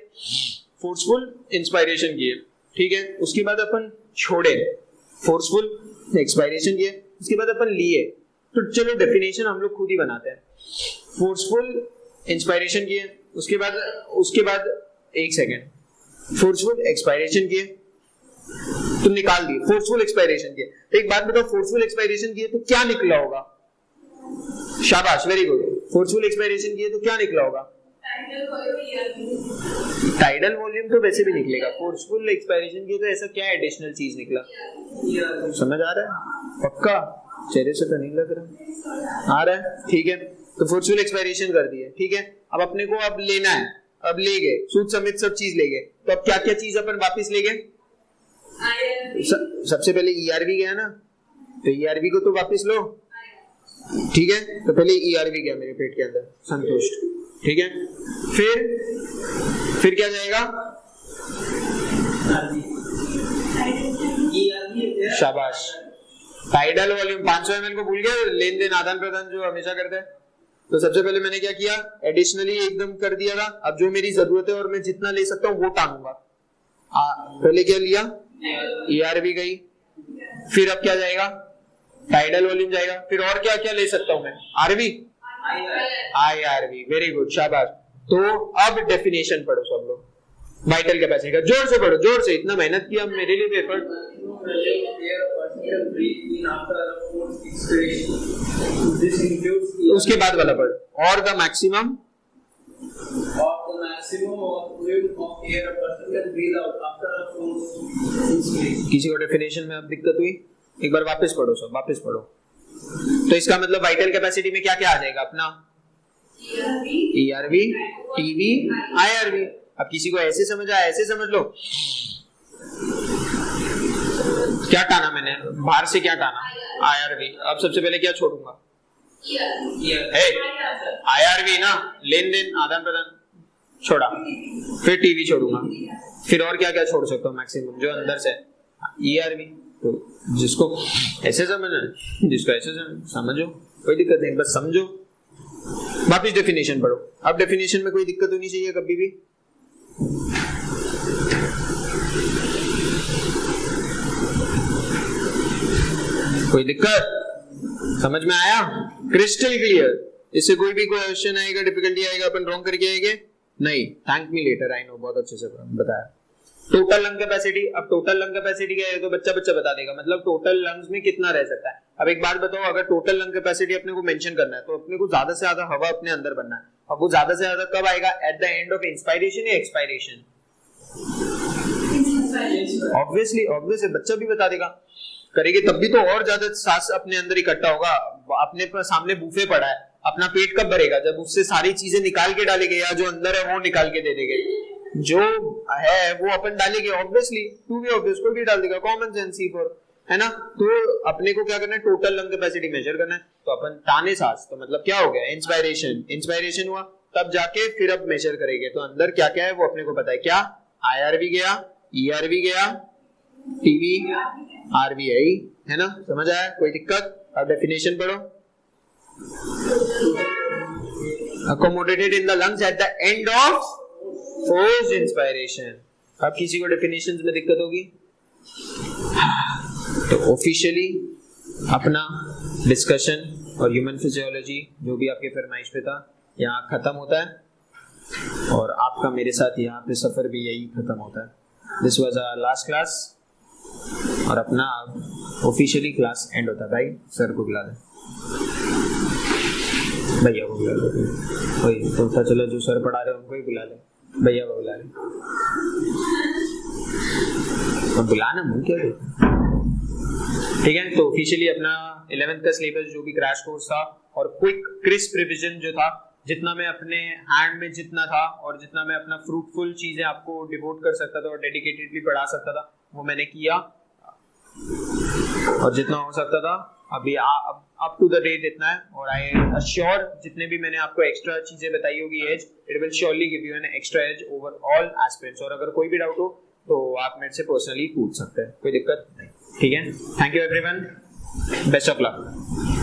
फोर्सफुल इंस्पायरेशन किए, ठीक है, उसके बाद अपन छोड़े, फोर्सफुल एक्सपायरेशन किए, उसके बाद अपन लिए। तो चलो डेफिनेशन हम लोग खुद ही बनाते हैं। फोर्सफुल इंस्पायरेशन किए, उसके बाद एक सेकेंड, फोर्सफुल एक्सपायरेशन किए तो निकाल दिए, फोर्सफुल एक्सपायरेशन किए। तो एक बात बताओ, फोर्सफुल एक्सपायरेशन किए तो क्या निकला होगा, शाबाश, वेरी गुड, फोर्सफुल एक्सपायरेशन किए तो क्या निकला होगा, टाइडल वॉल्यूम तो वैसे भी निकलेगा, फोर्सफुल एक्सपायरेशन किए तो ऐसा क्या एडिशनल चीज निकला, समझ आ रहा है, पक्का, चेहरे से तो नहीं लग रहा, आ रहा है, ठीक है। तो फोर्सफुल एक्सपायरेशन कर दिए, ठीक है। अब अपने को अब लेना है, अब ले गए, सूद समेत सब चीज ले गए, तो अब क्या क्या चीज अपन वापस ले गए, सबसे पहले ईआरवी गया ना, तो ईआरवी को तो वापस लो, ठीक है। तो पहले ईआरवी गया मेरे पेट के अंदर, संतुष्ट, ठीक है। फिर क्या जाएगा, शाबाश, टाइडल वॉल्यूम 500 ml को भूल गए, लेन देन आदान प्रदान जो हमेशा करते हैं। तो सबसे पहले मैंने क्या किया, एडिशनली एकदम कर दिया था, अब जो मेरी जरूरत है और मैं जितना ले सकता हूँ वो टानूंगा। पहले क्या लिया, ईआरवी गई, फिर अब क्या जाएगा, टाइडल वॉल्यूम जाएगा, फिर और क्या क्या ले सकता हूं मैं, आरवी, आईआरवी, वेरी गुड, शाबाश। तो अब डेफिनेशन पढ़ो सब लोग, वाइटल कैपेसिटी का जोर से पढ़ो, जोर से, इतना मेहनत किया मेरे लिए पेपर। उसके बाद वाला पढ़, और द मैक्सिमम किसी को डेफिनेशन में अब दिक्कत हुई, एक बार वापस पढ़ो सब, वापस पढ़ो। तो इसका मतलब वाइटल कैपेसिटी में क्या क्या आ जाएगा अपना, ईआरवी, टीवी, आईआरवी। अब किसी को ऐसे समझ आया, ऐसे समझ लो, क्या टाना मैंने बाहर से, क्या टाना, आईआरवी। अब सबसे पहले क्या छोड़ूंगा, आईआरवी ना, लेन देन आदान प्रदान छोड़ा, फिर टीवी छोड़ूंगा, फिर और क्या क्या छोड़ सकता हूँ मैक्सिमम जो अंदर से, ईआरवी। तो जिसको ऐसे समझना, जिसको ऐसे समझो, कोई दिक्कत नहीं, बस समझो। वापिस डेफिनेशन पढ़ो, अब डेफिनेशन में कोई दिक्कत होनी चाहिए कभी भी, कोई दिक्कत, समझ में आया, क्रिस्टल क्लियर। इससे कोई भी क्वेश्चन आएगा, डिफिकल्टी आएगा, अपन रॉन्ग करके आएंगे नहीं, thank me later, I know, बहुत अच्छे से बताया। टोटल लंग कैपेसिटी, अब टोटल लंग कैपेसिटी क्या है तो बच्चा बता देगा, मतलब टोटल लंग्स में कितना रह सकता है। अब एक बात बताओ, अगर टोटल लंग कैपेसिटी अपने को मेंशन करना है तो अपने को ज्यादा से ज्यादा हवा अपने अंदर भरना है। अब वो ज्यादा से ज्यादा कब आएगा, at the end of inspiration या एक्सपायरेशन, ऑब्वियसली बच्चा भी बता देगा, करेंगे तब भी तो और ज्यादा सांस अपने अंदर इकट्ठा होगा। अपने सामने बूफे पड़ा है, अपना पेट कब भरेगा, जब उससे सारी चीजें निकाल के डालेंगे, या जो अंदर है वो निकाल के दे देंगे, जो है वो अपन डालेंगे, ऑब्वियसली टू बी ऑब्वियस, कोई भी डाल देगा, कॉमन सेंस ही फॉर, है ना। तो अपने को क्या करना है, टोटल लंग कैपेसिटी मेजर करना है। तो अपन ताने सांस, तो मतलब क्या हो गया, इंस्पायरेशन हुआ, तब जाके फिर अब मेजर करेंगे। तो अंदर क्या क्या है वो अपने को पता है, क्या IRV गया, ERV गया, TV RVI, है ना, समझ आया, कोई दिक्कत। अब डेफिनेशन पढ़ो। Accommodated in the lungs at the end of forced inspiration। अब किसी को डेफिनेशंस में दिक्कत होगी तो ऑफिशियली अपना डिस्कशन और ह्यूमन फिजियोलॉजी जो भी आपके फरमाइश पे था यहाँ खत्म होता है, और आपका मेरे साथ यहाँ पे सफर भी यही खत्म होता है। This was our last class, और अपना ऑफिशियली क्लास एंड होता है। भाई सर को बुला दे, भैया को बुला ले, वही तो पता चला जो सर पढ़ा रहे उनको ही बुला ले, भैया को बुला ले, और बुलाना मुझे क्या देता। ठीक है, तो ऑफिशियली अपना 11th का सिलेबस जो भी क्रैश कोर्स था और क्विक क्रिस्प रिवीजन जो था, जितना मैं अपने हैंड में जितना था और जितना मैं अपना फ्रूटफुल चीजें आपको डिवोट कर सकता था और डेडिकेटेडली पढ़ा सकता था वो मैंने किया, और जितना हो सकता था अभी अप टू द डेट इतना है। और आई अश्योर जितने भी मैंने आपको एक्स्ट्रा चीजें बताई होगी edge, it will surely give you an extra edge over all aspects. और अगर कोई भी डाउट हो तो आप मेरे से पर्सनली पूछ सकते हैं, कोई दिक्कत नहीं। ठीक है, thank you everyone, best of luck.